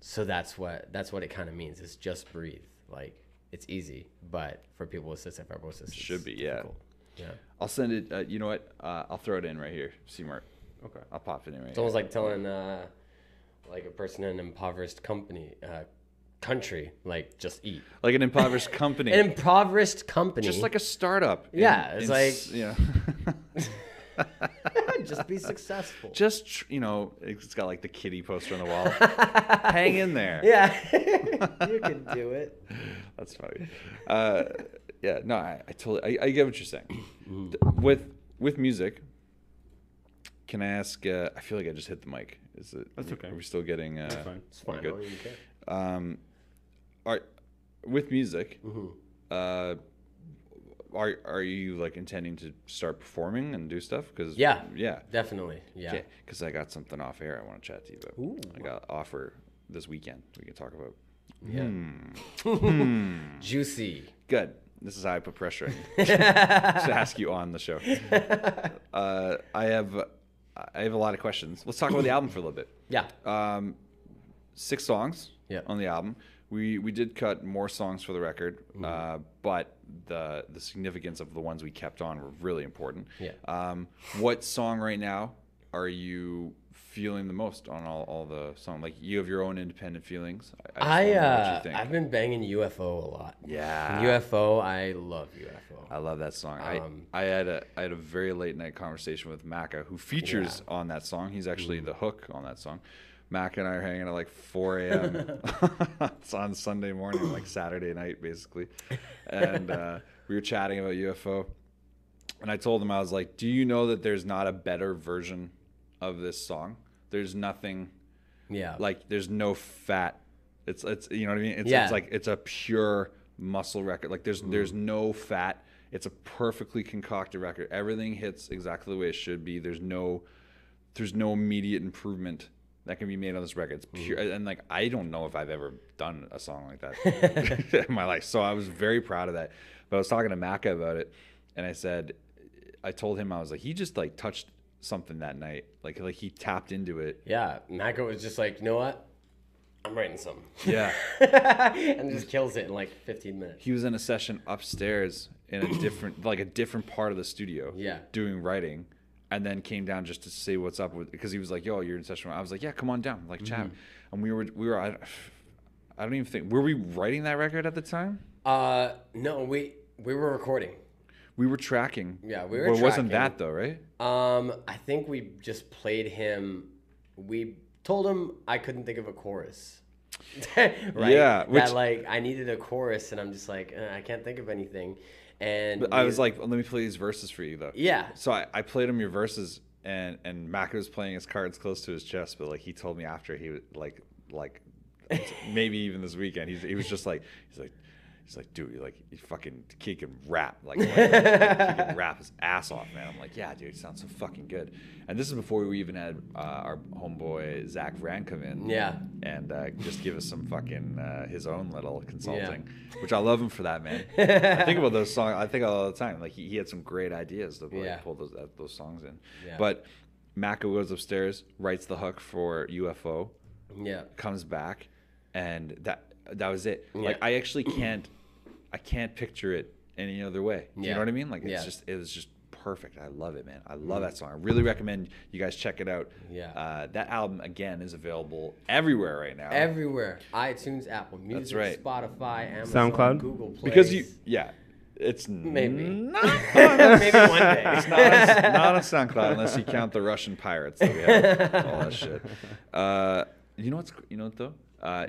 So that's what it kind of means. It's just breathe. Like it's easy, but for people with cystic fibrosis, it should be difficult. Yeah. I'll send it. You know what? I'll throw it in right here. C-Mart. Okay. I'll pop it in right here. It's almost like telling like a person in an impoverished country, like just eat. Like an impoverished company. An impoverished company. Just like a startup. Just be successful. Just, it's got like the kitty poster on the wall. Hang in there. Yeah. You can do it. That's funny. No, I totally, I get what you're saying. With music, can I ask, I feel like I just hit the mic. That's okay. Are we still getting, That's fine. It's fine. Good. With music, are you like intending to start performing and do stuff? Yeah, definitely. Yeah. Okay, because I got something off air I want to chat to you about. Ooh. I got an offer this weekend we can talk about. Yeah. Juicy. Good. This is how I put pressure on you to ask you on the show. I have a lot of questions. Let's talk about the album for a little bit. Yeah. 6 songs Yeah. on the album. We did cut more songs for the record, but the significance of the ones we kept on were really important. Yeah. What song right now are you feeling the most on all the songs? Like, you have your own independent feelings. I just wanna know what you think. I've been banging UFO a lot. Yeah. UFO, I love UFO. I love that song. I had a very late night conversation with Macca, who features on that song. He's actually the hook on that song. Macca and I are hanging at like 4 a.m. It's on Sunday morning, like Saturday night, basically. And we were chatting about UFO. And I told him, I was like, do you know that there's not a better version of this song? There's nothing, like, there's no fat. It's you know what I mean? It's like, it's a pure muscle record. Like, there's no fat. It's a perfectly concocted record. Everything hits exactly the way it should be. There's no immediate improvement that can be made on this record. It's pure. And like, I don't know if I've ever done a song like that in my life. So I was very proud of that. But I was talking to Macca about it, and I told him, I was like, he just like touched something that night. Like he tapped into it. Yeah, Macca was just like, you know what? I'm writing something. Yeah. And just kills it in like 15 minutes. He was in a session upstairs in a different part of the studio. Yeah. Doing writing, and then came down just to say what's up with, because he was like, yo, you're in session. I was like, yeah, come on down, like chat. And we were I don't even think, were we writing that record at the time? No, we were recording. We were tracking. Yeah, we were Well, tracking. it wasn't that though, right? I think we just played him. We told him I couldn't think of a chorus. Right? Yeah. That like I needed a chorus, and I'm just like, I can't think of anything. And I was like, let me play these verses for you though. Yeah. So I played him your verses, and Macca was playing his cards close to his chest, but like he told me after, he was like maybe even this weekend, he was just like, he's like, dude, you fucking kid can rap. Like, he can rap his ass off, man. I'm like, yeah, dude, it sounds so fucking good. And this is before we even had our homeboy Zach Rand come in. Yeah. And just give us some fucking his own little consulting, which I love him for that, man. I think about those songs. I think all the time. Like, he had some great ideas to pull those songs in. Yeah. But Macca goes upstairs, writes the hook for UFO. Yeah. Comes back, and that was it. Yeah. Like, I can't picture it any other way. You know what I mean? Like, it was just perfect. I love it, man. I love that song. I really recommend you guys check it out. Yeah. That album, again, is available everywhere right now. Everywhere. iTunes, Apple Music, That's right. Spotify, Amazon, SoundCloud, Google Play. Because it's maybe not maybe one day. It's not on SoundCloud unless you count the Russian pirates that we have. All that shit. You know what though?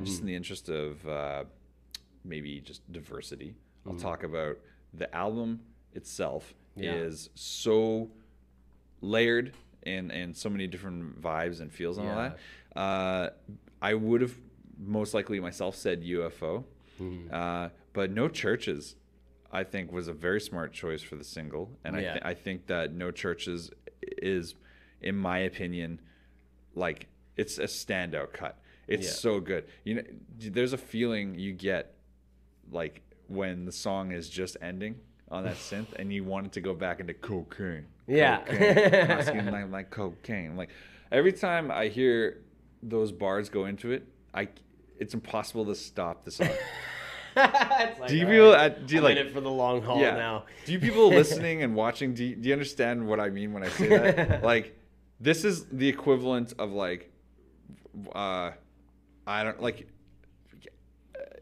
Just in the interest of maybe just diversity, I'll talk about the album itself is so layered and so many different vibes and feels and all that. I would have most likely myself said UFO, but No Churches, I think, was a very smart choice for the single, and I think that No Churches is, in my opinion, like, it's a standout cut. It's so good. You know, there's a feeling you get like when the song is just ending on that synth, and you want it to go back into cocaine. Yeah. Cocaine. like cocaine. Like, every time I hear those bars go into it, it's impossible to stop the song. Like, do you feel? Do you I'm like in it for the long haul now? Do you people listening and watching? Do you understand what I mean when I say that? Like, this is the equivalent of like, I don't like.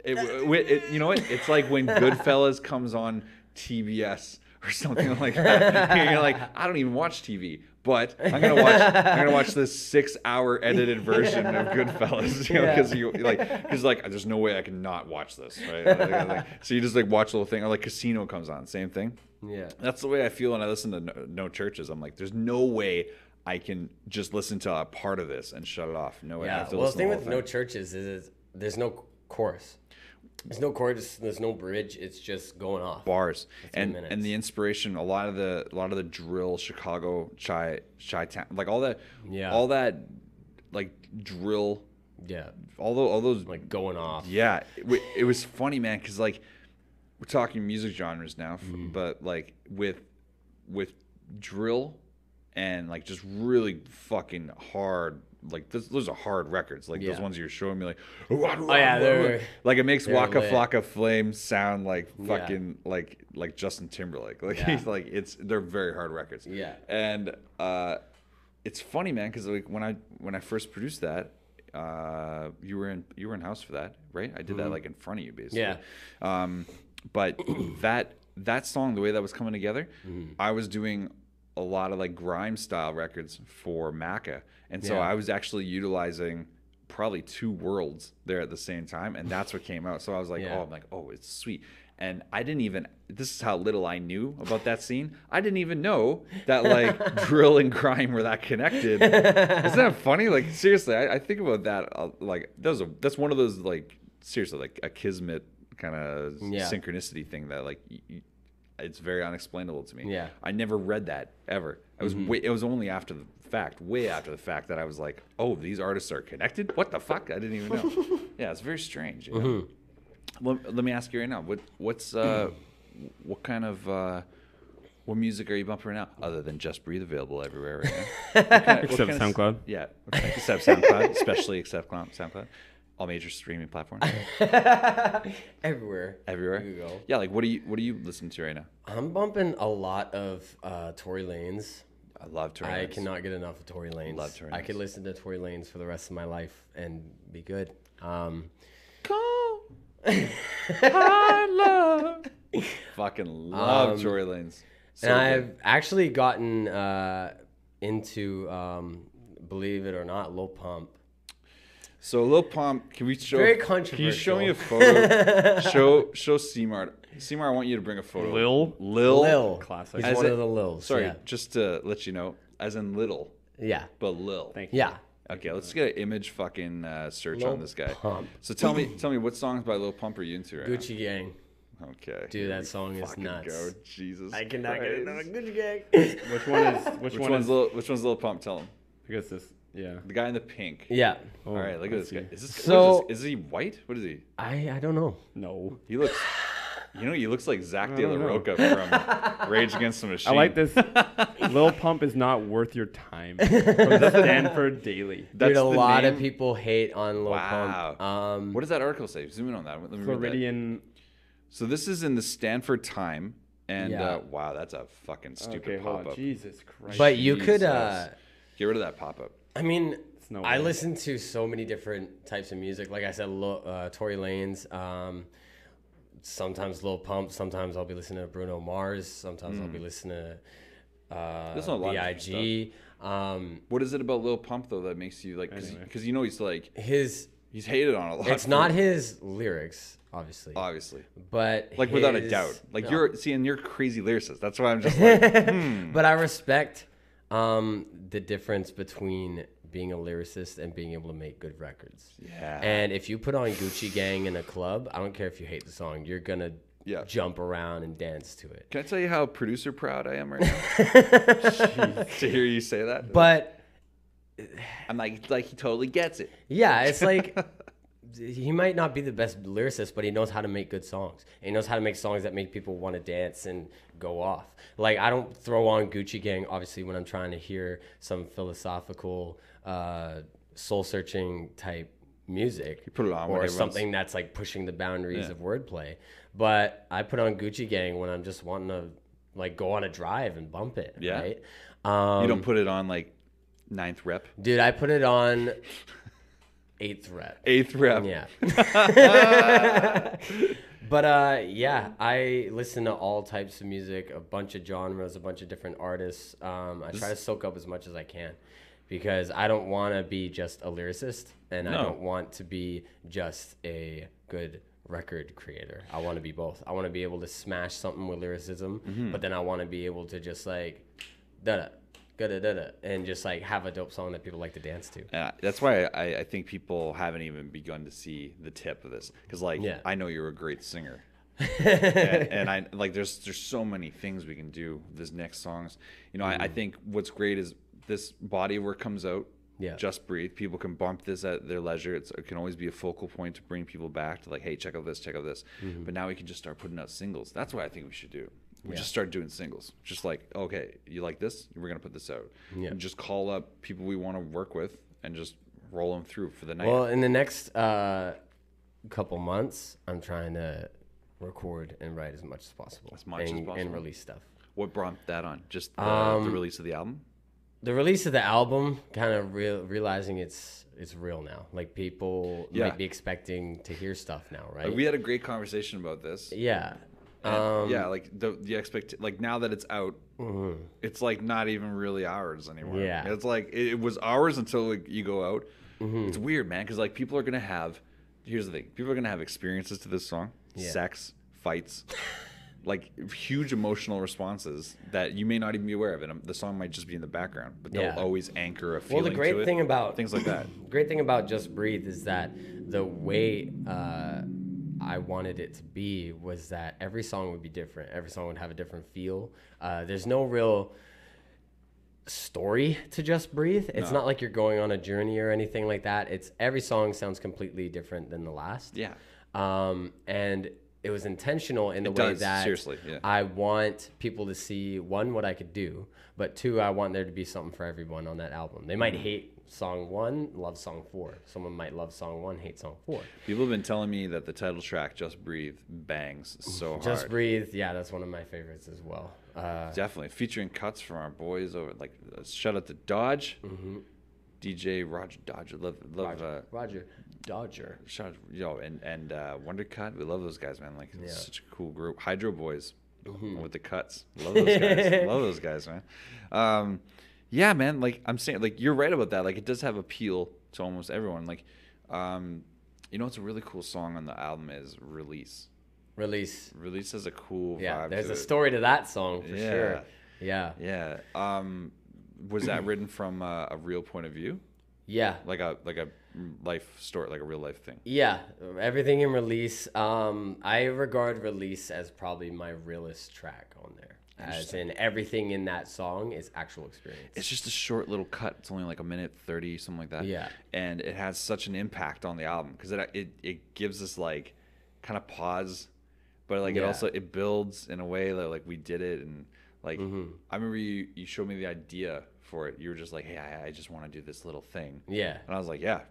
You know what? It's like when Goodfellas comes on TBS or something like that. You're like, I don't even watch TV, but I'm gonna watch this 6-hour edited version of Goodfellas, because there's no way I can not watch this, right? So you just like watch the whole thing, or like Casino comes on, same thing. Yeah, that's the way I feel when I listen to No Churches. I'm like, there's no way I can just listen to a part of this and shut it off. No way. I have to listen to the thing with No Churches is there's no chorus. There's no chorus. There's no bridge. It's just going off. Bars and the inspiration. A lot of the drill, Chicago, Chi-town, like all that like drill. Yeah. All those like going off. Yeah. It was funny, man, because like we're talking music genres now, but like with drill and like just really fucking hard like those are hard records. Like those ones you're showing me, like they're like it makes Waka lit. Flocka Flame sound like fucking like Justin Timberlake. Like he's like they're very hard records. Yeah. And it's funny, man, because like when I first produced that, you were in house for that, right? I did that like in front of you, basically. Yeah. But that song, the way that was coming together, I was doing a lot of like grime style records for Macca, and so I was actually utilizing probably two worlds there at the same time, and that's what came out. So I was like, oh, it's sweet. And I didn't even, this is how little I knew about that scene. I didn't even know that like drill and grime were that connected. Isn't that funny? Like seriously, I think about that. Like that's one of those like seriously like a kismet kind of synchronicity thing that like it's very unexplainable to me. Yeah. I never read that ever. It was only after the fact, way after the fact, that I was like, oh, these artists are connected? What the fuck? I didn't even know. Yeah, it's very strange. You know? Let me ask you right now. What kind of what music are you bumping right now, other than Just Breathe, available everywhere right now? Except SoundCloud. Yeah, except SoundCloud, especially except SoundCloud. All major streaming platforms. Everywhere. Everywhere. You go. Yeah, like what do you listen to right now? I'm bumping a lot of Tory Lanez. I love Tory Lanez. I cannot get enough of Tory Lanez. Love Tory Lanez. I could listen to Tory Lanez for the rest of my life and be good. I love. Fucking love Tory Lanez. So and good. I've actually gotten into, believe it or not, Lil Pump. So Lil Pump, can we show? Very Can you show controversial. me a photo? show C-Mart. C-Mart, I want you to bring a photo. Lil. Classic. He's one of the Lils. Sorry, Yeah. just to let you know, as in little, Yeah. but Lil. Thank you. Yeah. Okay, let's get an image fucking search Lil on this guy. Pump. So tell me what songs by Lil Pump are you into right Gucci Gang. now? Okay. Dude, here that we song is fucking nuts. Go. Jesus. I cannot get enough Christ. of Gucci Gang. Which one is Which one's Lil Pump? Tell him. because this The guy in the pink. Yeah. All right, look at this let's guy. see. Is this So- what is he white? What is he? I don't know. No. He looks. He looks like Zach De La don't know. Roca from Rage Against the Machine. I like this. Lil Pump is not worth your time. From Stanford Daily. That's Dude, a the lot name? of people hate on Lil Wow. Pump. What does that article say? Zoom in on that. Let me read that. Floridian. So this is in the Stanford Time, and Yeah. wow, that's a fucking stupid Okay, hold on. pop-up. Jesus Christ. But you could, Jesus. Get rid of that pop-up. I mean, no I way. listen to so many different types of music. Like I said, Tory Lanez. Sometimes Lil Pump. Sometimes I'll be listening to Bruno Mars. Sometimes I'll be listening to There's a lot of different B.I.G. What is it about Lil Pump though that makes you like? Because Anyway. he's like His he's hated on a lot. it's not his lyrics, obviously, but like without a his- doubt. Like no. you're crazy lyricist. That's why I'm just like. But I respect the difference between being a lyricist and being able to make good records. Yeah. And if you put on Gucci Gang in a club, I don't care if you hate the song, you're gonna jump around and dance to it. Can I tell you how producer proud I am right now? To hear you say that. But I'm like he totally gets it. yeah, it's like he might not be the best lyricist, but he knows how to make good songs. And he knows how to make songs that make people want to dance and go off. Like, I don't throw on Gucci Gang, obviously, when I'm trying to hear some philosophical, soul-searching type music. You put it on when or everyone's- something that's like pushing the boundaries of wordplay. But I put on Gucci Gang when I'm just wanting to like go on a drive and bump it. Yeah. Right? You don't put it on like 9th rep. Dude, I put it on 8th rep. 8th rep. Yeah. But yeah, I listen to all types of music, a bunch of genres, a bunch of different artists. I try to soak up as much as I can because I don't want to be just a lyricist and I don't want to be just a good record creator. I want to be both. I want to be able to smash something with lyricism, but then I want to be able to just like da-da, da-da, and just like have a dope song that people like to dance to. That's why I think people haven't even begun to see the tip of this because like I know you're a great singer. and I like there's so many things we can do with this next songs. You know, I think what's great is this body of work comes out. Yeah. Just Breathe. People can bump this at their leisure. It can always be a focal point to bring people back to like, hey, check out this, check out this. But now we can just start putting out singles. That's what I think we should do. We just start doing singles. Just like, okay, you like this? We're gonna put this out. Yeah. And just call up people we want to work with and just roll them through for the night. Well, in the next couple months, I'm trying to record and write as much as possible. And release stuff. What brought that on? Just the release of the album? The release of the album, kind of realizing it's real now. Like, people might be expecting to hear stuff now, right? We had a great conversation about this. Yeah. Like the like now that it's out, it's like not even really ours anymore. Yeah. It's like it was ours until like, you go out. It's weird, man, because like people are gonna have. Here's the thing: people are gonna have experiences to this song, sex, fights, like huge emotional responses that you may not even be aware of, and the song might just be in the background, but they'll always anchor a feeling. Well, the great to it, thing about things like that. Great thing about Just Breathe is that the way I wanted it to be was that every song would be different. Every song would have a different feel. There's no real story to Just Breathe. It's not like you're going on a journey or anything like that. It's every song sounds completely different than the last. Yeah. And it was intentional in the way that seriously, I want people to see, one, what I could do, but two, I want there to be something for everyone on that album. They might hate song 1, love song 4. Someone might love song 1, hate song 4. People have been telling me that the title track, Just Breathe, bangs so hard. Just Breathe, yeah, that's one of my favorites as well. Definitely. Featuring cuts from our boys over, like, shout out to Dodge. DJ Roger Dodger. Love Roger Dodger. Shout out, and Wondercut. We love those guys, man. Like, it's such a cool group. Hydro Boys with the cuts. Love those guys. Love those guys, man. Yeah, man. Like, I'm saying, like, you're right about that. Like, it does have appeal to almost everyone. Like, you know what's a really cool song on the album is Release. Release has a cool vibe. There's a story to that song for sure. Yeah. Was that written from a real point of view? Yeah. Like a life story, like a real life thing. Yeah. Everything in Release. I regard Release as probably my realest track on there. As in everything in that song is actual experience. It's just a short little cut. It's only like 1:30, something like that. Yeah. And it has such an impact on the album because it gives us like kind of pause, but like it builds in a way that like we did it, and like I remember you showed me the idea for it. You were just like, hey, I just want to do this little thing. Yeah. And I was like, yeah.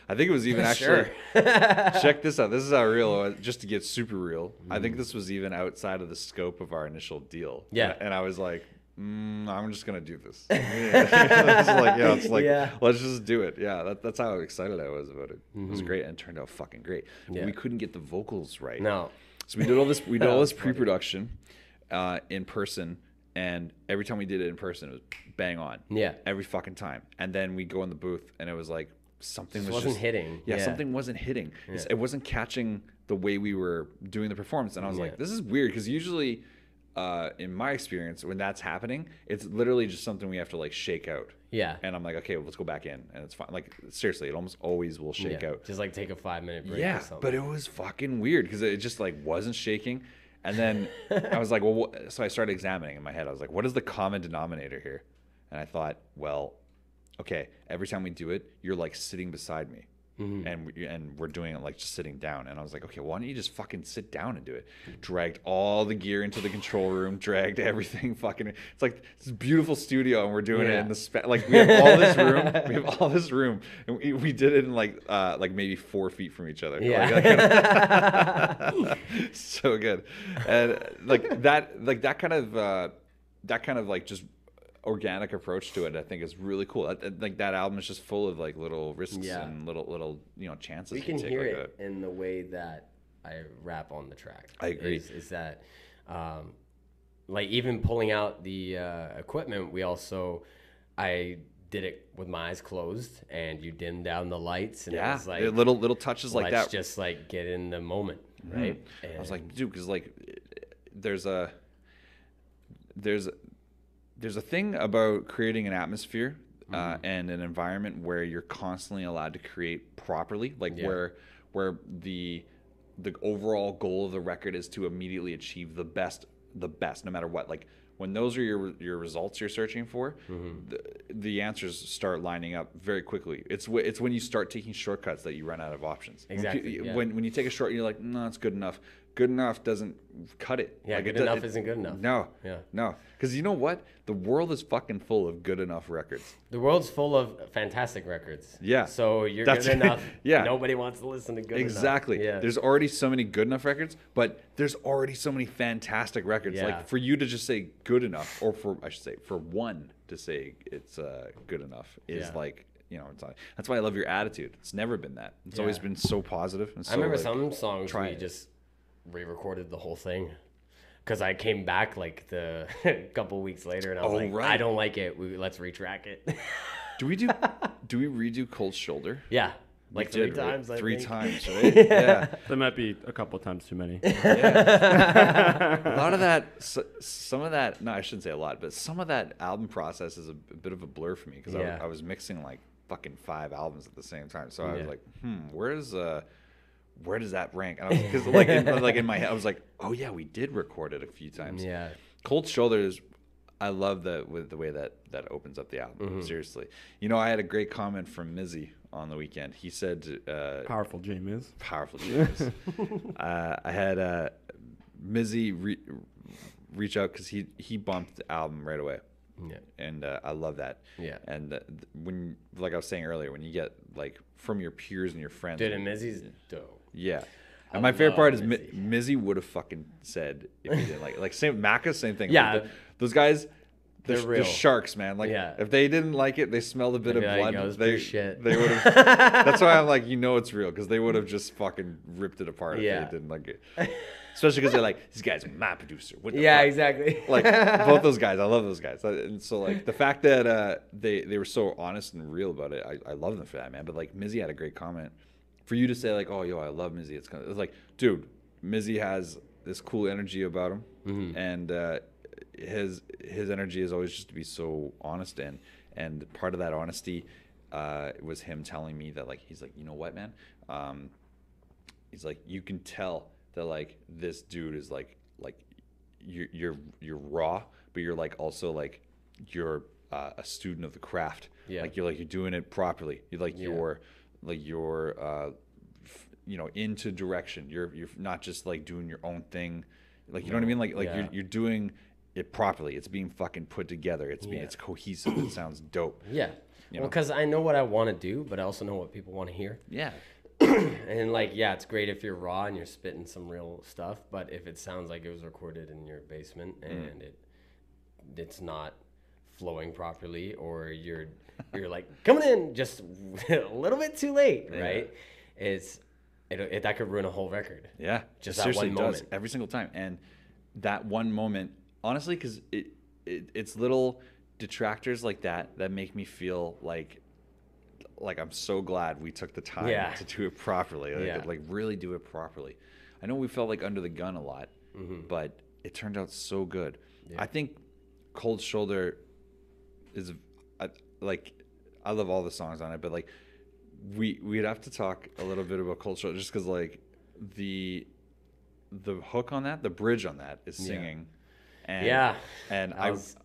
I think it was even actually, check this out. This is how real it was, just to get super real. I think this was even outside of the scope of our initial deal. Yeah. And I was like, I'm just going to do this. It's like, let's just do it. Yeah, that's how excited I was about it. It was great, and it turned out fucking great. But we couldn't get the vocals right. No. So we did all this. We did all this pre-production in person, and every time we did it in person, it was bang on. Yeah. Every fucking time. And then we go in the booth, and it was like something wasn't hitting. Yeah, something wasn't hitting. Yeah. It wasn't catching the way we were doing the performance. And I was like, this is weird, because usually, in my experience, when that's happening, it's literally just something we have to like shake out. Yeah. And I'm like, okay, well, let's go back in, and it's fine. Like, seriously, it almost always will shake out. Just like take a 5-minute break. Yeah, or something. but it was fucking weird because it just like wasn't shaking. And then I was like, well, so I started examining in my head. I was like, what is the common denominator here? And I thought, well, okay, every time we do it, you're like sitting beside me. And we're doing it like just sitting down. And I was like, okay, why don't you just fucking sit down and do it? Dragged all the gear into the control room, dragged everything fucking. It's like this beautiful studio, and we're doing it in the like we have all this room. We have all this room, and we did it in like maybe 4 feet from each other. Yeah. So good, and that kind of like just organic approach to it, I think, is really cool. Like that album is just full of like little risks and little chances. We can hear it in the way that I rap on the track. I agree. Is that like even pulling out the equipment? I did it with my eyes closed, and you dimmed down the lights, and it was like little touches like that. Let's just like get in the moment, right? And I was like, dude, because like there's a thing about creating an atmosphere and an environment where you're constantly allowed to create properly, like where the overall goal of the record is to immediately achieve the best, no matter what. Like when those are your results you're searching for, the answers start lining up very quickly. It's when you start taking shortcuts that you run out of options. Exactly. When you take a short, you're like, no, it's good enough. good enough doesn't cut it. Yeah, like, good enough isn't good enough. No. Because you know what? The world is fucking full of good enough records. The world's full of fantastic records. Yeah. So you're good enough. Yeah. Nobody wants to listen to good enough. Exactly. Yeah. There's already so many good enough records, but there's already so many fantastic records. Yeah. Like for you to just say good enough, or for one to say it's good enough is like, it's that's why I love your attitude. It's never been that. It's always been so positive. And so, I remember some songs we it. just re-recorded the whole thing. Because I came back like the couple weeks later and I was like, right. I don't like it. Let's retrack it. Do we redo Cold Shoulder? Yeah. Like three times, right? I Three think. times, right? Yeah. There might be a couple times too many. Yeah. A lot of that, some of that, no, I shouldn't say a lot, but some of that album process is a bit of a blur for me because I was mixing like fucking 5 albums at the same time. So I was like, where does that rank? And I was, because like in my head, I was like, oh yeah, we did record it a few times. Yeah. Cold Shoulders, I love the way that opens up the album. Seriously, I had a great comment from Mizzy on the weekend. He said, "Powerful Jayme is." Powerful Jayme is. I had Mizzy reach out because he bumped the album right away. Yeah. And I love that. Yeah. And when, like I was saying earlier, when you get like from your peers and your friends. Dude, and Mizzy's dope. Yeah. And my favorite part is Mizzy would have fucking said if he didn't like same Macca, same thing. Yeah. Like those guys, they're real. sharks, man. Like if they didn't like it, they smelled a bit of blood. They would have. That's why I'm like, it's real, because they would have just fucking ripped it apart if they didn't like it. Especially because they're like, this guy's my producer. What the fuck? Exactly. Like both those guys, I love those guys. And so like the fact that they were so honest and real about it, I love them for that, man. But like Mizzy had a great comment. For you to say like, oh, I love Mizzy, it's like, dude, Mizzy has this cool energy about him, and his energy is always just to be so honest, and part of that honesty was him telling me that like, he's like, you know what, man, he's like, you can tell that like this dude is like you're raw, but you're like also like you're a student of the craft. Like you're doing it properly. You're into direction. You're not just like doing your own thing. Like, you know what I mean? Like you're doing it properly. It's being fucking put together. It's cohesive. It sounds dope. Yeah. Because I know what I want to do, but I also know what people want to hear. Yeah. And like, it's great if you're raw and you're spitting some real stuff, but if it sounds like it was recorded in your basement and it's not flowing properly, or you're like coming in just a little bit too late, right? That could ruin a whole record. Yeah, just that one moment. Does every single time. And that one moment, honestly, because it's little detractors like that make me feel like I'm so glad we took the time to do it properly. Like really do it properly. I know we felt like under the gun a lot, but it turned out so good. I think Cold Shoulder is I love all the songs on it, but like we'd have to talk a little bit about Cold Shoulder, just because like the hook on that, the bridge on that is singing, and I was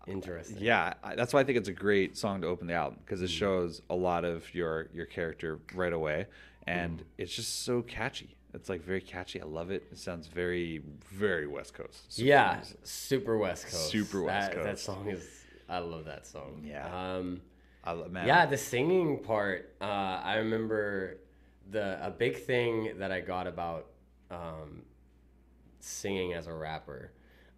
interesting. Yeah, that's why I think it's a great song to open the album, because it shows a lot of your character right away, and it's just so catchy. It's like very catchy. I love it. It sounds very, very West Coast. Super West Coast. Super West Coast. That song is. I love that song. Yeah. The singing part. I remember a big thing that I got about singing as a rapper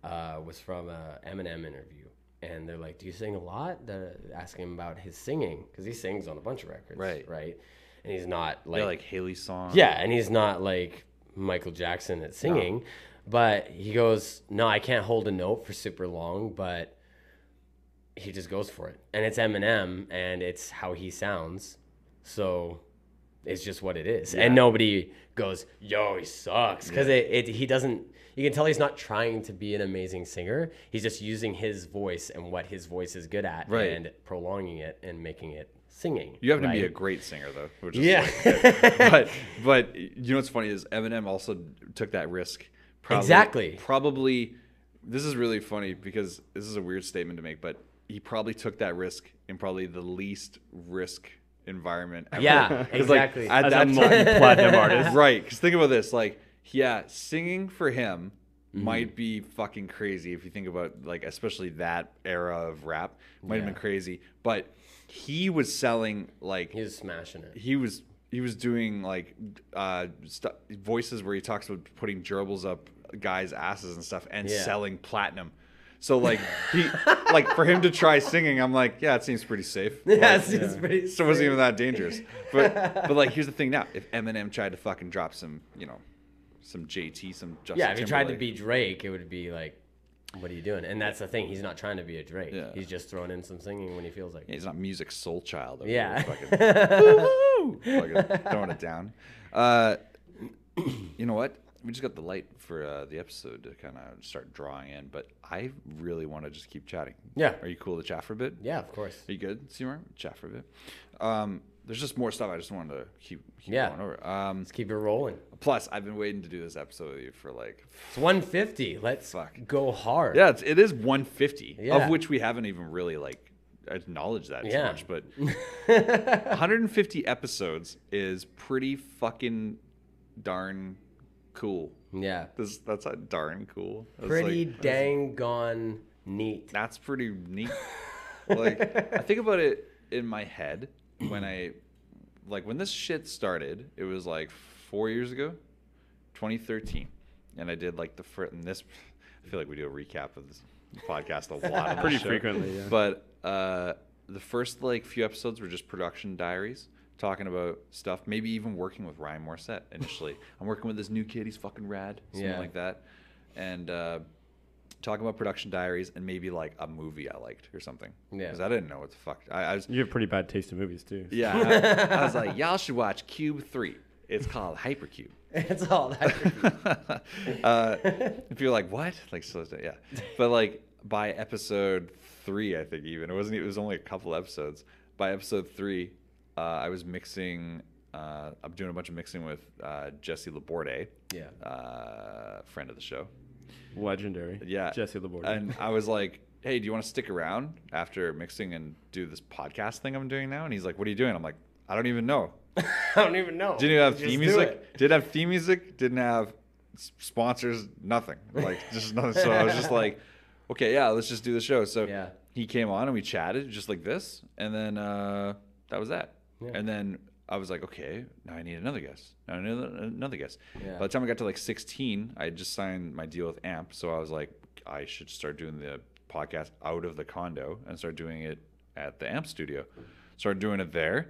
was from a Eminem interview, and they're like, "Do you sing a lot?" They're asking him about his singing, because he sings on a bunch of records, right? And he's not like Haley's song. Yeah, and he's not like Michael Jackson at singing, but he goes, "No, I can't hold a note for super long," but he just goes for it. And it's Eminem, and it's how he sounds. So it's just what it is. And nobody goes, yo, he sucks. Because he doesn't, you can tell he's not trying to be an amazing singer. He's just using his voice and what his voice is good at and prolonging it and making it singing. You happen to be a great singer, though. Which is but you know what's funny is Eminem also took that risk. Probably, this is really funny because this is a weird statement to make, but he probably took that risk in probably the least risk environment ever. Yeah, exactly. As a multi-platinum artist. Right, because think about this. Like, Yeah, singing for him might be fucking crazy if you think about, like, especially that era of rap. Might have been crazy, but he was selling, like, He was smashing it. He was doing, like, voices where he talks about putting gerbils up guys' asses and stuff and selling platinum. So, like, like, for him to try singing, I'm like, yeah, it seems pretty safe. Yeah, Like, it seems pretty safe. So it wasn't even that dangerous. But like, here's the thing now. If Eminem tried to fucking drop some, some JT, some Justin Yeah, if he tried to Timberlake. be Drake, it would be like, what are you doing? And that's the thing. He's not trying to be a Drake. Yeah. He's just throwing in some singing when he feels like Yeah, he's not music soul child. Over Yeah. here fucking, fucking throwing it down. You know what? We just got the light for the episode to kind of start drawing in, but I really want to just keep chatting. Yeah. Are you cool to chat for a bit? Yeah, of course. Are you good, C-Mart? Chat for a bit. There's just more stuff I just wanted to keep going over. Let's keep it rolling. Plus, I've been waiting to do this episode with you for like... It's 150. Let's go hard. Yeah, it is 150, Yeah. of which we haven't even really like acknowledged that too much. But 150 episodes is pretty fucking darn cool. Yeah. That's a darn cool. That's Pretty like, dang gone neat. That's pretty neat. Like, I think about it in my head when this shit started. It was like 4 years ago, 2013, and I did like I feel like we do a recap of this podcast a lot on Pretty show. frequently, yeah. But the first like few episodes were just production diaries, talking about stuff. Maybe even working with Ryan Morrissette initially. I'm working with this new kid. He's fucking rad. Something like that, and talking about production diaries and maybe like a movie I liked or something. Yeah. Because I didn't know what the fuck. I was. You have pretty bad taste in movies too. Yeah. I was like, y'all should watch Cube 3. It's called Hypercube. It's all that. If you're like, what? Like, so yeah. But like by episode 3, I think even it was only a couple episodes. By episode 3, I was mixing. I'm doing a bunch of mixing with Jesse Laborde. Yeah. Friend of the show. Legendary. Yeah. Jesse Laborde. And I was like, hey, do you want to stick around after mixing and do this podcast thing I'm doing now? And he's like, what are you doing? I'm like, I don't even know. I don't even know. Didn't have Just theme do music. it. Didn't have theme music. Didn't have sponsors. Nothing. Like just nothing. So I was just like, okay, yeah, let's just do the show. So he came on and we chatted just like this, and then that was that. Yeah. And then I was like, okay, now I need another guest. Now I need another guest. Yeah. By the time I got to like 16, I had just signed my deal with AMP. So I was like, I should start doing the podcast out of the condo and start doing it at the AMP studio. Started doing it there.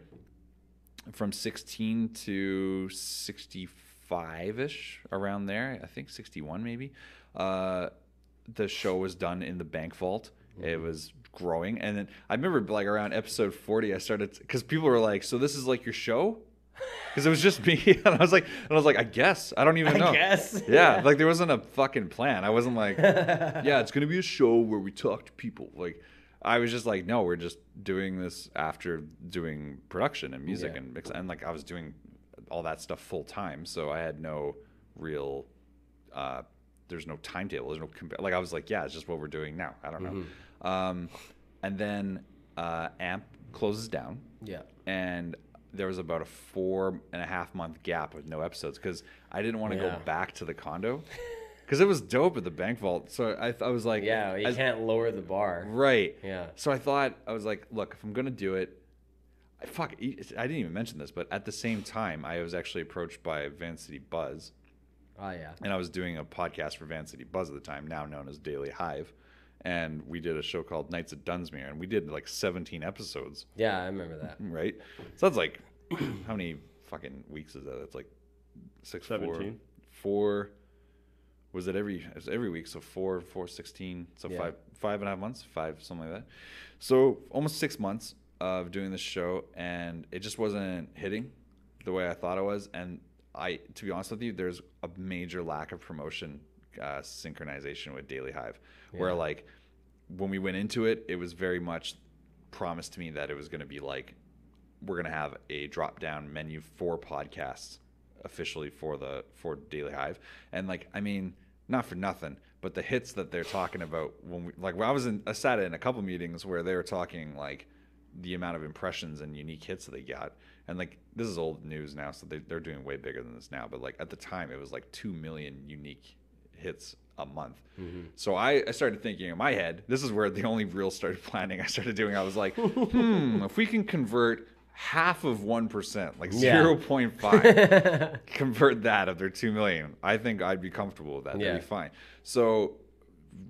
From 16 to 65-ish, around there, I think 61 maybe. The show was done in the bank vault. Mm-hmm. It was growing, and then I remember like around episode 40, I started because people were like, "So this is like your show?" Because it was just me, and I was like, I guess I don't even know. I guess. Yeah, like there wasn't a fucking plan. I wasn't like, yeah, it's gonna be a show where we talk to people. Like, I was just like, no, we're just doing this after doing production and music and mix, and like I was doing all that stuff full time, so I had no real. There's no timetable. There's no like I was like, yeah, it's just what we're doing now. I don't know. And then AMP closes down. Yeah. And there was about a 4.5 month gap with no episodes because I didn't want to go back to the condo because it was dope at the bank vault. So I was like, yeah, you can't lower the bar. Right. Yeah. So I was like, look, if I'm going to do it, I didn't even mention this, but at the same time, I was actually approached by Van City Buzz. Oh, yeah. And I was doing a podcast for Van City Buzz at the time, now known as Daily Hive. And we did a show called Nights at Dunsmuir, and we did like 17 episodes. Yeah, I remember that. Right? So that's like, how many fucking weeks is that? It's like 6, 17. 4, was it every week? So 4, 16, so 5.5 months, something like that. So almost 6 months of doing this show, and it just wasn't hitting the way I thought it was. And to be honest with you, there's a major lack of promotion synchronization with Daily Hive, where like when we went into it, it was very much promised to me that it was going to be like, we're going to have a drop down menu for podcasts officially for Daily Hive. And like, I mean, not for nothing, but the hits that they're talking about when I sat in a couple meetings where they were talking like the amount of impressions and unique hits that they got. And like, this is old news now, so they're doing way bigger than this now. But like at the time, it was like 2 million unique hits a month. So I started thinking in my head, this is where the only real started planning I started doing. I was like, if we can convert half of 1%, like 0.5, convert that of their 2 million, I think I'd be comfortable with that. That'd be fine. So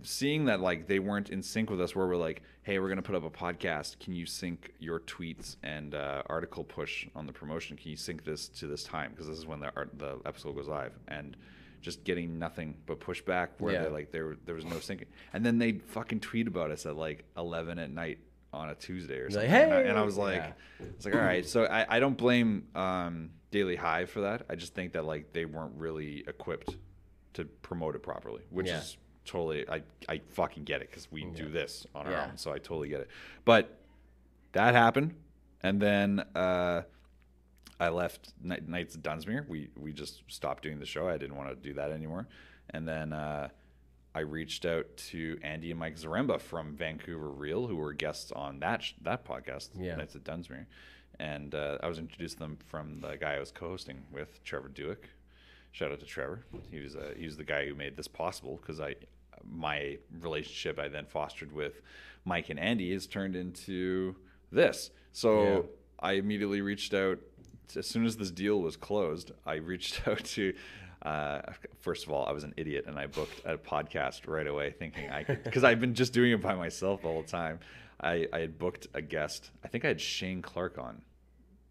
seeing that like they weren't in sync with us, where we're like, hey, we're gonna put up a podcast, can you sync your tweets and article push on the promotion, can you sync this to this time, because this is when the episode goes live, and just getting nothing but pushback, where they're like there was no syncing. And then they fucking tweet about us at like 11 at night on a Tuesday or something. Like, hey! And I was like, it's like, all right. So I don't blame Daily Hive for that. I just think that like they weren't really equipped to promote it properly, which is totally, I fucking get it, because we do this on our own, so I totally get it. But that happened, and then I left Nights at Dunsmuir. We just stopped doing the show. I didn't want to do that anymore. And then I reached out to Andy and Mike Zaremba from Vancouver Real, who were guests on that podcast, Nights at Dunsmuir. And I was introduced to them from the guy I was co-hosting with, Trevor Dewick. Shout out to Trevor. He was the guy who made this possible, because my relationship I then fostered with Mike and Andy has turned into this. So I immediately reached out. As soon as this deal was closed, I reached out to, first of all, I was an idiot, and I booked a podcast right away, thinking I could, because I've been just doing it by myself all the time. I had booked a guest. I think I had Shane Clark on,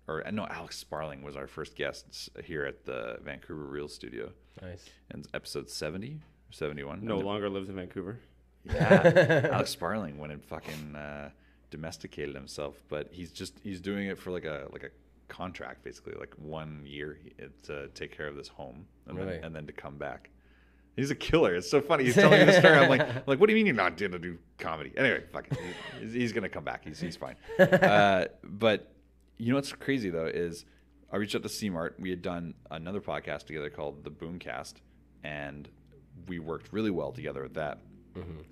or no, Alex Sparling was our first guest here at the Vancouver Real Studio. Nice. And episode 70 or 71. No longer lives in Vancouver. Yeah, Alex Sparling went and fucking domesticated himself, but he's doing it for like a contract, basically, like 1 year to take care of this home, and then to come back. He's a killer. It's so funny. He's telling me the story. I'm like, what do you mean you're not gonna do comedy? Anyway, fuck it. He's gonna come back. He's fine. But you know what's crazy though is I reached out to C-Mart. We had done another podcast together called the Boomcast, and we worked really well together with that.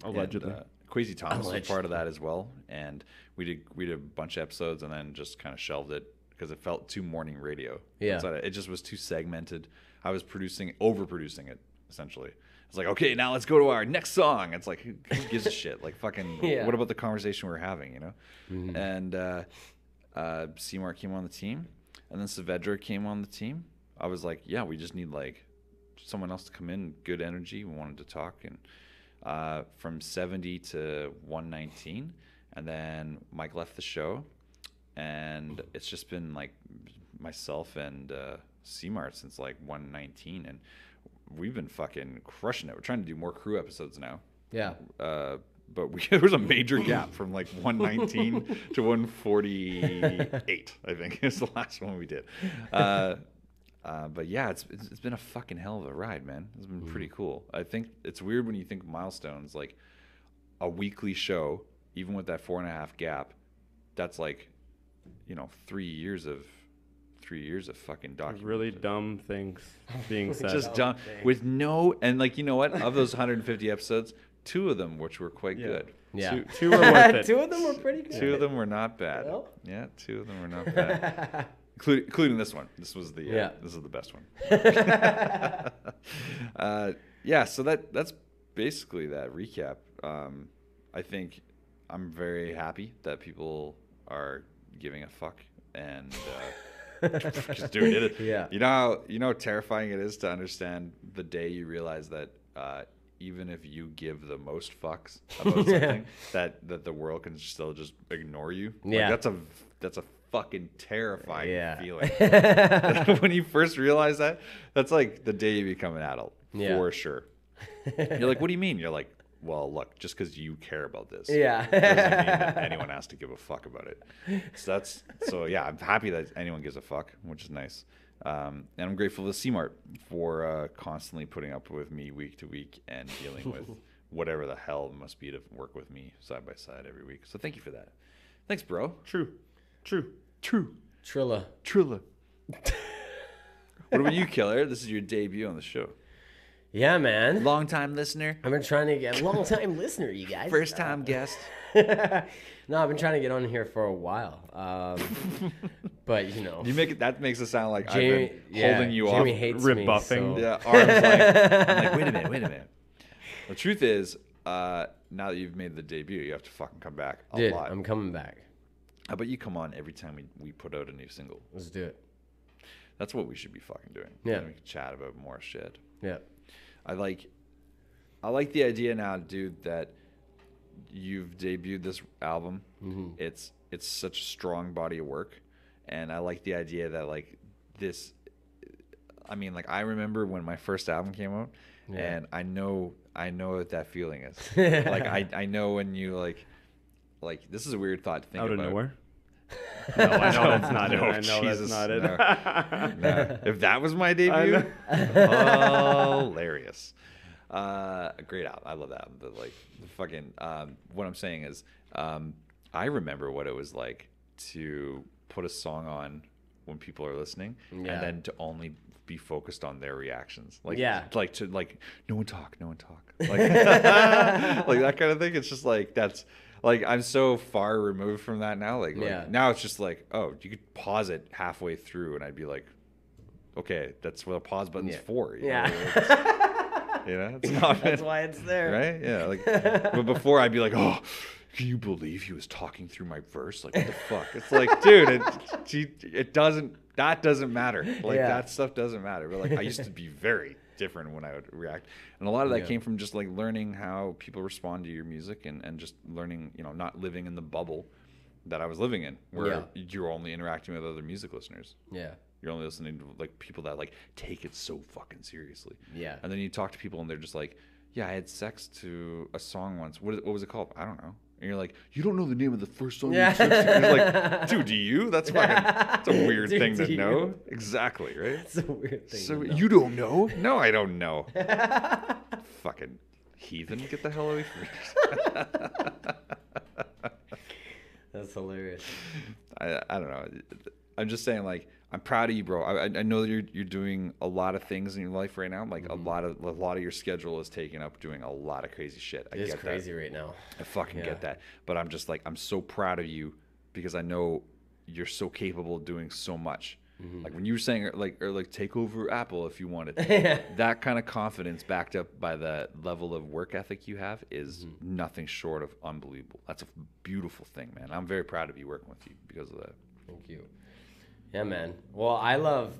Allegedly. Quasi Thomas was part of that as well, and we did a bunch of episodes and then just kind of shelved it, because it felt too morning radio. It just was too segmented. I was overproducing it, essentially. It's like, okay, now let's go to our next song. It's like, who gives a shit? Like, fucking, what about the conversation we're having, you know? And C-Mart came on the team, and then Saavedra came on the team. I was like, yeah, we just need, like, someone else to come in, good energy. We wanted to talk, and from 70 to 119, and then Mike left the show. And it's just been like myself and C-Mart since like 119, and we've been fucking crushing it. We're trying to do more crew episodes now. Yeah. But there was a major gap from like 119 to 148, I think is the last one we did. But yeah, it's been a fucking hell of a ride, man. It's been pretty cool. I think it's weird when you think milestones, like a weekly show, even with that 4.5 gap, that's like, 3 years of fucking documentation. Really dumb things being said. Just dumb with no, and like, you know what? Of those 150 episodes, 2 of them which were quite good. Yeah. Two were worth it. 2 of them were pretty good. 2 of them were not bad. Well. Yeah, 2 of them were not bad. Including this one. This was the this is the best one. So that's basically that recap. I think I'm very happy that people are giving a fuck, and just doing it. Yeah. You know how terrifying it is to understand the day you realize that even if you give the most fucks about something, that the world can still just ignore you. Yeah. Like, that's a fucking terrifying feeling. When you first realize that, that's like the day you become an adult, for sure. You're like, what do you mean? You're like, well, look, just because you care about this, doesn't mean that anyone has to give a fuck about it. So I'm happy that anyone gives a fuck, which is nice. And I'm grateful to C-Mart for constantly putting up with me week to week and dealing with whatever the hell it must be to work with me side by side every week. So thank you for that. Thanks, bro. True. Trilla. What about you, Killer? This is your debut on the show. Yeah, man. Long time listener. I've been trying to get a long time listener, you guys. First time guest. No, I've been trying to get on here for a while. But you know, That makes it sound like Jayme, I've been holding you Jayme off. hates rebuffing. me. So. Yeah, arms like I'm like, wait a minute. The truth is, now that you've made the debut, you have to fucking come back a Dude, lot. I'm coming back. How about you come on every time we put out a new single? Let's do it. That's what we should be fucking doing. Yeah. And we can chat about more shit. Yeah. I like the idea now, dude, that you've debuted this album. Mm-hmm. It's such a strong body of work, and I like the idea that like this. I mean, like I remember when my first album came out, and I know what that feeling is. Like I know when you like this is a weird thought to think Out about. of nowhere. No, I know that's not it. No, I know Jesus, that's not it. No. If that was my debut, hilarious. Great album. I love that album. But like the fucking what I'm saying is I remember what it was like to put a song on when people are listening and then to only be focused on their reactions. Like to no one talk. Like like that kind of thing. It's just like that's like I'm so far removed from that now. Like now it's just like, oh, you could pause it halfway through and I'd be like, okay, that's what a pause button's for. You know? It's not. That's why it's there. Right? Yeah. Like, but before I'd be like, oh, can you believe he was talking through my verse? Like, what the fuck? It's like, dude, it doesn't. That doesn't matter. Like that stuff doesn't matter. But like, I used to be very different when I would react, and a lot of that came from just like learning how people respond to your music and just learning, not living in the bubble that I was living in, where you're only interacting with other music listeners. Yeah. You're only listening to like people that like take it so fucking seriously. Yeah. And then you talk to people and they're just like, yeah, I had sex to a song once. What was it called? I don't know. And you're like, you don't know the name of the first song you had sex to? And you're like, dude, do you? That's a weird thing to know. Exactly, right? It's a weird thing. So you don't know? No, I don't know. Fucking heathen, get the hell away from me. That's hilarious. I don't know. I'm just saying, like, I'm proud of you, bro. I know that you're doing a lot of things in your life right now. Like a lot of your schedule is taken up doing a lot of crazy shit. I It's get crazy that. right now. I fucking get that. But I'm just like, I'm so proud of you because I know you're so capable of doing so much. Like when you were saying like take over Apple if you wanted, that kind of confidence backed up by the level of work ethic you have is nothing short of unbelievable. That's a beautiful thing, man. I'm very proud of you working with you because of that. Thank you. Yeah, man. Well, I love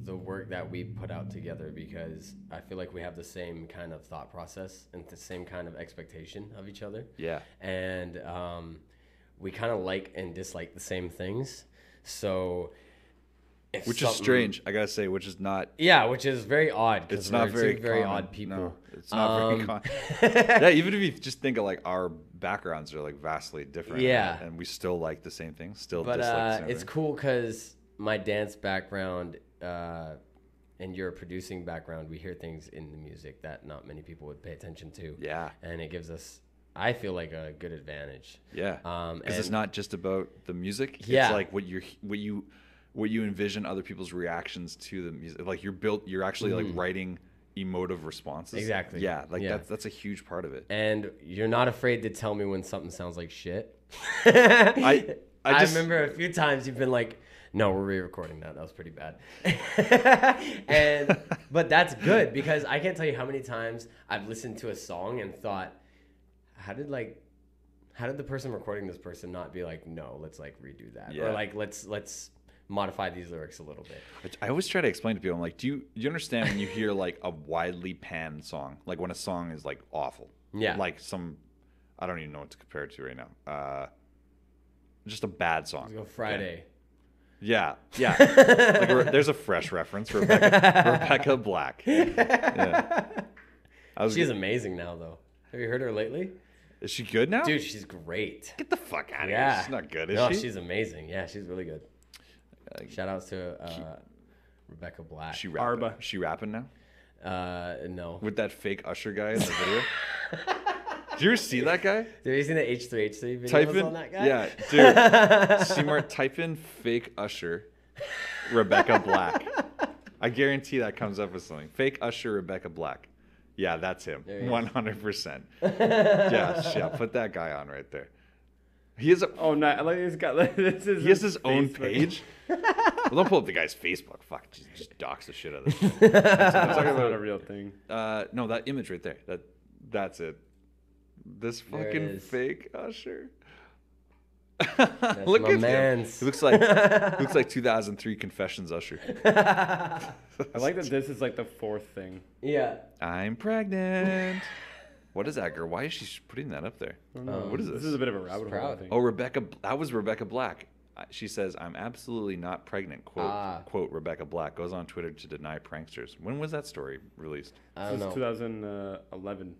the work that we put out together because I feel like we have the same kind of thought process and the same kind of expectation of each other. Yeah. And we kind of like and dislike the same things. So, which is strange, I gotta say. Which is not. Yeah, which is very odd. It's not very very odd people. No, it's not very common. Yeah, even if you just think of like our backgrounds are like vastly different. Yeah, and we still like the same things. Still, but dislike the same it's thing. cool because my dance background and your producing background, we hear things in the music that not many people would pay attention to. Yeah, and it gives us, I feel like, a good advantage. Yeah, because it's not just about the music. Yeah, it's like what you envision other people's reactions to the music. Like you're actually like writing emotive responses. Exactly. Yeah, like that's a huge part of it. And you're not afraid to tell me when something sounds like shit. I remember a few times you've been like, no, we're re-recording that. That was pretty bad. But that's good because I can't tell you how many times I've listened to a song and thought, how did the person recording this person not be like, no, let's like redo that, or like let's modify these lyrics a little bit. I always try to explain to people, I'm like, do you understand when you hear like a widely panned song, like when a song is like awful, like I don't even know what to compare it to right now, just a bad song. Let's go Friday. Yeah. Like there's a fresh reference, Rebecca Black. Yeah. She's amazing now, though. Have you heard her lately? Is she good now? Dude, she's great. Get the fuck out of here. She's not good, is she? No, she's amazing. Yeah, she's really good. Shout outs to Rebecca Black. She rapping now? No. With that fake Usher guy in the video? Did you ever see that guy? Have you seen the H3H3 videos on that guy? Yeah, dude. C-Mart, type in fake Usher, Rebecca Black. I guarantee that comes up with something. Fake Usher Rebecca Black. Yeah, that's him. 100%. Yeah, put that guy on right there. He has a like he's got like, this is he has his own Facebook. page. Well, don't pull up the guy's Facebook. Fuck, just dox the shit out of it. That's not a real thing. No, that image right there. That's it. This There it fucking is. fake Usher. That's Look my at him. mans. He looks like 2003 Confessions Usher. I like that this is like the fourth thing. Yeah. I'm pregnant. What is that girl? Why is she putting that up there? What is this? This is a bit of a rabbit hole. proud. I think. Oh, Rebecca. That was Rebecca Black. She says, "I'm absolutely not pregnant." Quote Rebecca Black goes on Twitter to deny pranksters. When was that story released? I don't This know. is 2011.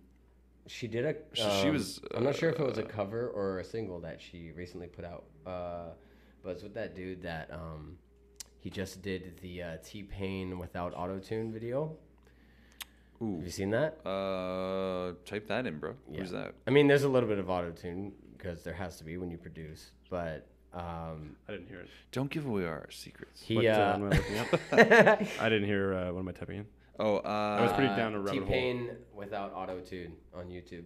She did a. She was, I'm not sure if it was a cover or a single that she recently put out. But it's with that dude that he just did the T-Pain without auto-tune video. Ooh. Have you seen that? Type that in, bro. Yeah. Who's that? I mean, there's a little bit of auto-tune because there has to be when you produce, but I didn't hear it. Don't give away our secrets. he What am I looking up? I didn't hear. What am I typing in? Oh, I was pretty down a rabbit hole. T-Pain without auto-tune on YouTube.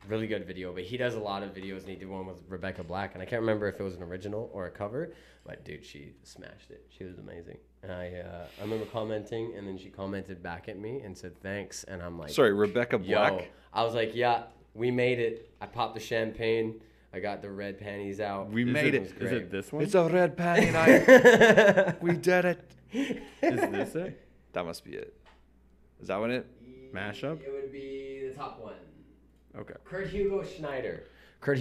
Really good video, but he does a lot of videos, and he did one with Rebecca Black, and I can't remember if it was an original or a cover, but dude, she smashed it. She was amazing. And I remember commenting, and then she commented back at me and said thanks, and I'm like, sorry, Rebecca Black. yo, I was like, yeah, we made it. I popped the champagne. I got the red panties out. We made it. was Is great. it this one? It's a red panty night. We did it. Is this it? That must be it. Is that one it? Mashup? It would be the top one. Okay. Kurt Hugo Schneider. Schneider. Kurt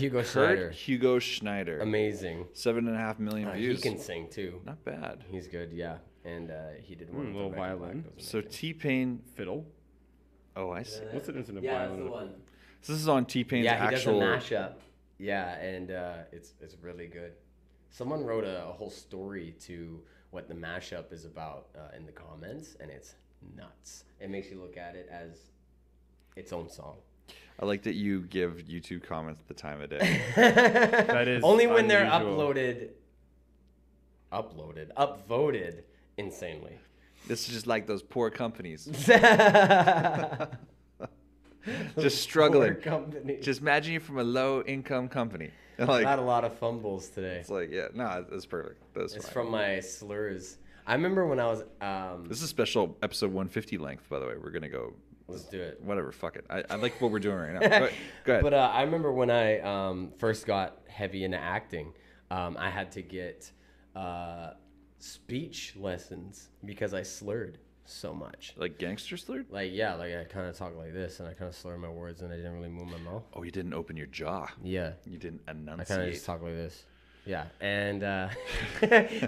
Hugo Schneider. Amazing. 7.5 million He views. can sing too. Not bad. He's good, yeah. And he did one with little Rebecca violin. Black. That was So amazing. T-Pain. Fiddle? Oh, I see. What's the difference in a Yeah, that's violin? the one. So this is on T-Pain's Yeah, he actual. does a mashup. Yeah, and it's really good. Someone wrote a whole story to what the mashup is about in the comments, and it's nuts. It makes you look at it as its own song. I like that you give YouTube comments the time of day. That is Only when they're unusual. upvoted insanely. This is just like those poor companies. Just Just struggling. Company. Just imagine you're from a low-income company. And I like, had a lot of fumbles today. it's like, yeah, no, that's perfect. That's It's fine. from my slurs. I remember when I was. This is a special episode 150 length, by the way. We're gonna go. Let's do it. Whatever, fuck it. I like what we're doing right now. Go ahead. But I remember when I first got heavy into acting, I had to get speech lessons because I slurred so much. Like gangster slurred? Like, yeah, like I kind of talk like this and I kind of slur my words and I didn't really move my mouth. Oh, you didn't open your jaw. Yeah. You didn't I kind of enunciate. just talk like this. Yeah. And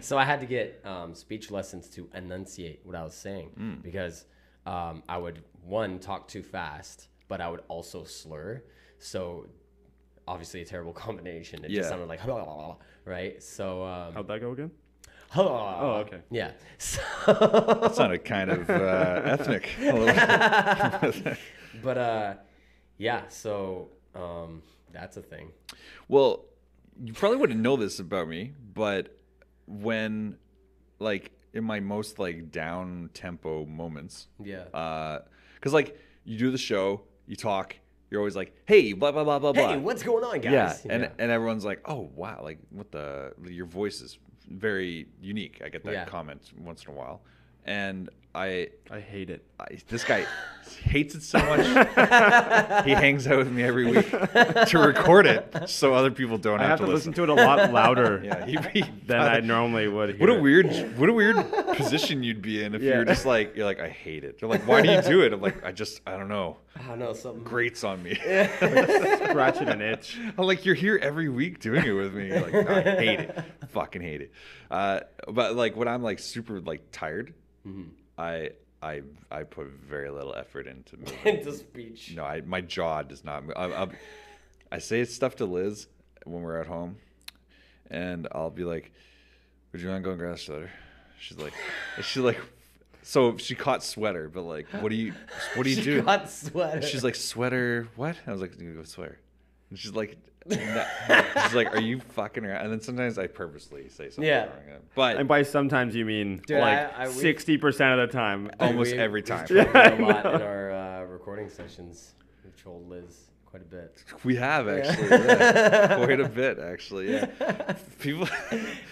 so I had to get speech lessons to enunciate what I was saying because I would, one, talk too fast, but I would also slur. So obviously a terrible combination. It Yeah. just sounded like, right? So, How'd that go again? oh, okay. Yeah. So, That sounded kind of ethnic. A little bit. but yeah, so that's a thing. Well, you probably wouldn't know this about me, but when, like, in my most like down tempo moments, Yeah. because like you do the show, you talk, you're always like, hey, blah blah blah blah blah. Hey, what's going on, guys? Yeah, and everyone's like, oh wow, like what the your voice is very unique. I get that Yeah. comment once in a while, and I hate it. this guy hates it so much. He hangs out with me every week to record it, so other people don't I have to listen to it a lot louder Yeah, than I normally would. What a hear what a weird position you'd be in if Yeah. you're just like I hate it. They're like, why do you do it? I'm like, I don't know. I don't know, something. Grates on me. it. Scratching an itch. I'm like, you're here every week doing it with me. You're like, no, I hate it. Fucking hate it. But like when I'm like super like tired, I put very little effort into moving. Into speech. No, my jaw does not move. I say stuff to Liz when we're at home, and I'll be like, would you want to go and grab a sweater? She's like, so she caught sweater, but like, what do you She do? got sweater. She's like, sweater, what? I was like, you go sweater. And she's like, no. She's like, are you fucking around? And then sometimes I purposely say something wrong. But And by sometimes you mean Dude, like I- 60% of the time. almost every time. We've trolled a lot in our recording sessions. We've trolled Liz quite a bit. We have actually, yeah. Quite a bit actually. Yeah, people.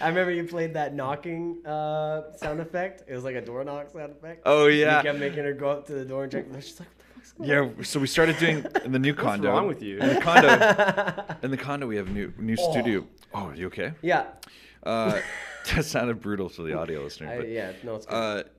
I remember you played that knocking sound effect. It was like a door knock sound effect. Oh yeah. You kept making her go up to the door and check. She's like, what the fuck's going on? Yeah, so we started doing in the new condo. What's wrong with you? In the condo, we have a new studio. Oh, are you okay? Yeah. That sounded brutal to the audio listener. But, Yeah, no, it's good.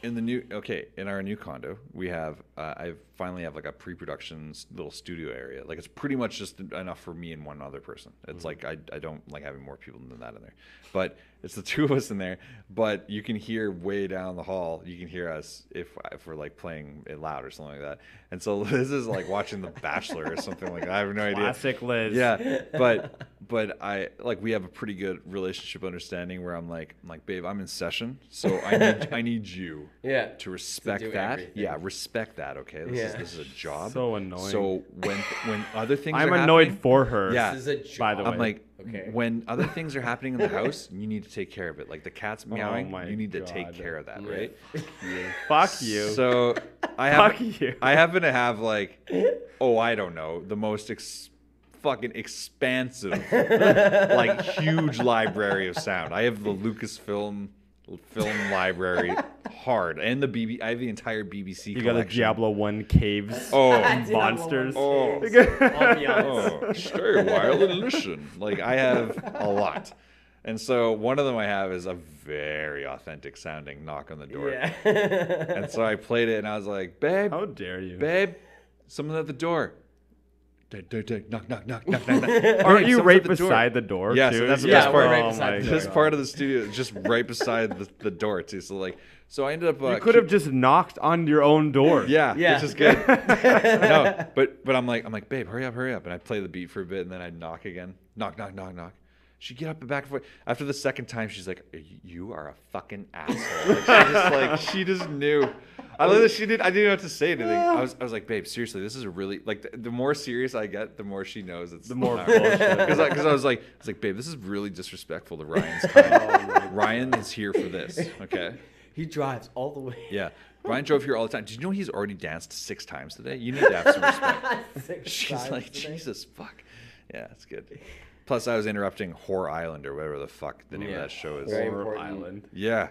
in our new condo, we have I finally have like a pre-production little studio area. Like it's pretty much just enough for me and one other person. It's like I don't like having more people than that in there. But it's the two of us in there. But you can hear way down the hall. You can hear us if we're like playing it loud or something like that. And so Liz is like watching The Bachelor or something like that. I have no idea. Classic Liz. Yeah, but I like we have a pretty good relationship understanding where I'm like, babe, I'm in session, so I need you Yeah. to respect do that. everything. Yeah, respect that. Okay, this is a job. So annoying. So when other things I'm are annoyed happening, for her. Yeah. This is a job. By the way. I'm like, Okay. when other things are happening in the house, you need to take care of it. Like the cat's meowing, my you need to take God. care of that, Yeah. right? Fuck you. So I Fuck you. I happen to have like, I don't know, the most fucking expansive, like huge library of sound. I have the Lucasfilm film library hard, and I have the entire BBC You got the collection. Diablo 1 caves. Oh, monsters. Oh. Ambiance. Oh, stay a while and listen. Like I have a lot. And so one of them I have is a very authentic sounding knock on the door. Yeah. And so I played it and I was like, babe, How dare you? someone at the door. Knock, knock, knock, knock, knock. Aren't Babe, you someone's right at the door. beside the door? Yeah, too? so that's the Yeah, best we're part. right beside my the door. This part of the studio is just right beside the door too. So I ended up. You could have just knocked on your own door. Yeah, Yeah. which is good. No, but I'm like, babe, hurry up, and I play the beat for a bit, and then I knock again, knock, knock, knock, knock. She get up and back and forth. After the second time, she's like, "You are a fucking asshole." She just knew. I love that she did. I didn't know what to say anything. I was like, babe, seriously, this is a really like the more serious I get, the more she knows it's The more not bullshit. Because I was like, babe, this is really disrespectful to Ryan's time. Ryan is here for this, okay? He drives all the way. Yeah. Ryan drove here all the time. Did you know he's already danced 6 times today? You need to have some respect. 6 She's times like, today. Jesus, fuck. Yeah, it's good. Plus, I was interrupting Whore Island or whatever the fuck the name of that show is. Very Horror important. Island. Yeah.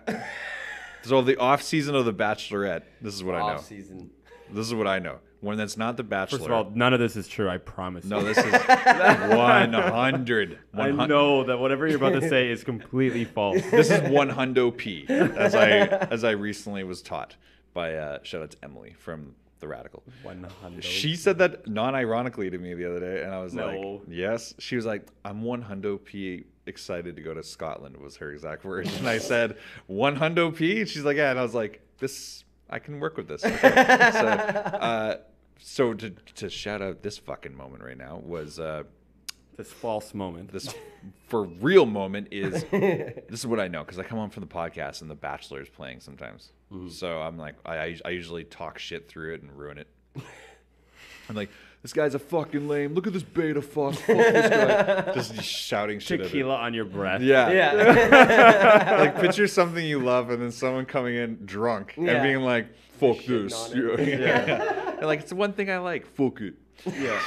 So the off season of The Bachelorette. This is what I know. Off season. This is what I know. When that's not The Bachelor. First of all, none of this is true. I promise. no, you. this is 100. I know that whatever you're about to say is completely false. This is 100 P, as I recently was taught by shout out to Emily from The Radical. 100. She said that non-ironically to me the other day, and I was No. like, "Yes." She was like, "I'm 100 P excited to go to Scotland," was her exact word. And I said, 100 P? And she's like, "Yeah." And I was like, "This, I can work with this." So to shout out this fucking moment right now was This false moment. this for real moment is this is what I know because I come home from the podcast and The Bachelor is playing sometimes. So I'm like, I usually talk shit through it and ruin it. I'm like, this guy's a fucking lame. Look at this beta fuck. Fuck this guy. Just shouting shit Tequila on your breath. at it. Yeah. Yeah. Like picture something you love and then someone coming in drunk and Yeah. being like, fuck Shitting this. on it. Yeah. And like, it's the one thing I like. Fuck it. Yeah.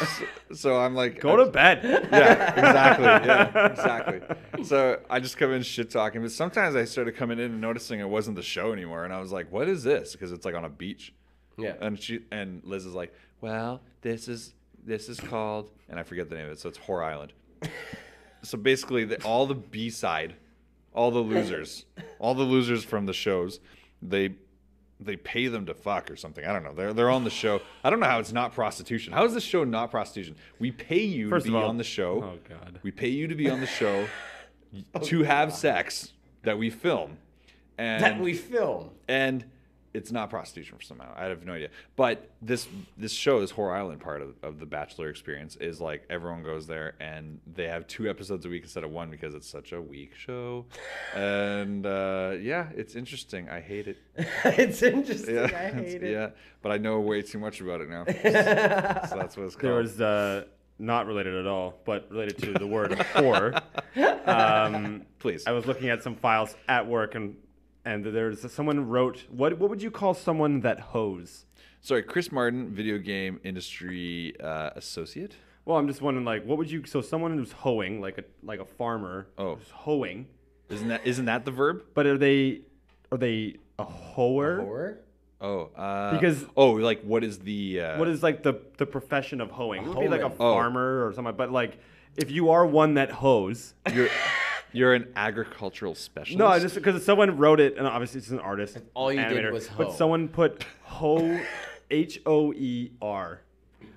So I'm like, Go to bed. yeah, exactly. Yeah, exactly. So I just come in shit talking, but sometimes I started coming in and noticing it wasn't the show anymore, and I was like, "What is this?" Because it's like on a beach, Yeah. and Liz is like, "Well, this is called," and I forget the name of it, so it's Whore Island. So basically, all the B-side, all the losers from the shows, they pay them to fuck or something. I don't know. They're on the show. I don't know how it's not prostitution. How is this show not prostitution? We pay you First to of be all- on the show. Oh, God. We pay you to be on the show to have sex that we film. And That we film. and it's not prostitution for somehow. I have no idea. But this show, this Whore Island part of the Bachelor experience is like everyone goes there and they have 2 episodes a week instead of 1 because it's such a weak show. And yeah, it's interesting. I hate it. It's interesting. Yeah, I hate it. yeah. But I know way too much about it now. So that's what it's called. There was not related at all, but related to the word whore. Please. I was looking at some files at work, and there's someone wrote, what would you call someone that hoes? Sorry, Chris Martin, video game industry associate. Well, I'm just wondering, like, what would you? So someone who's hoeing, like a farmer, who's hoeing. Isn't that the verb? But are they a hoer? A whore? Oh, because like what is the what is like the profession of hoeing? It would be like a hoeman. farmer or something. But like, if you are one that hoes, you're an agricultural specialist. no, just because someone wrote it, and obviously it's an artist. All you animator, did was hoe. but someone put hoe, HOER,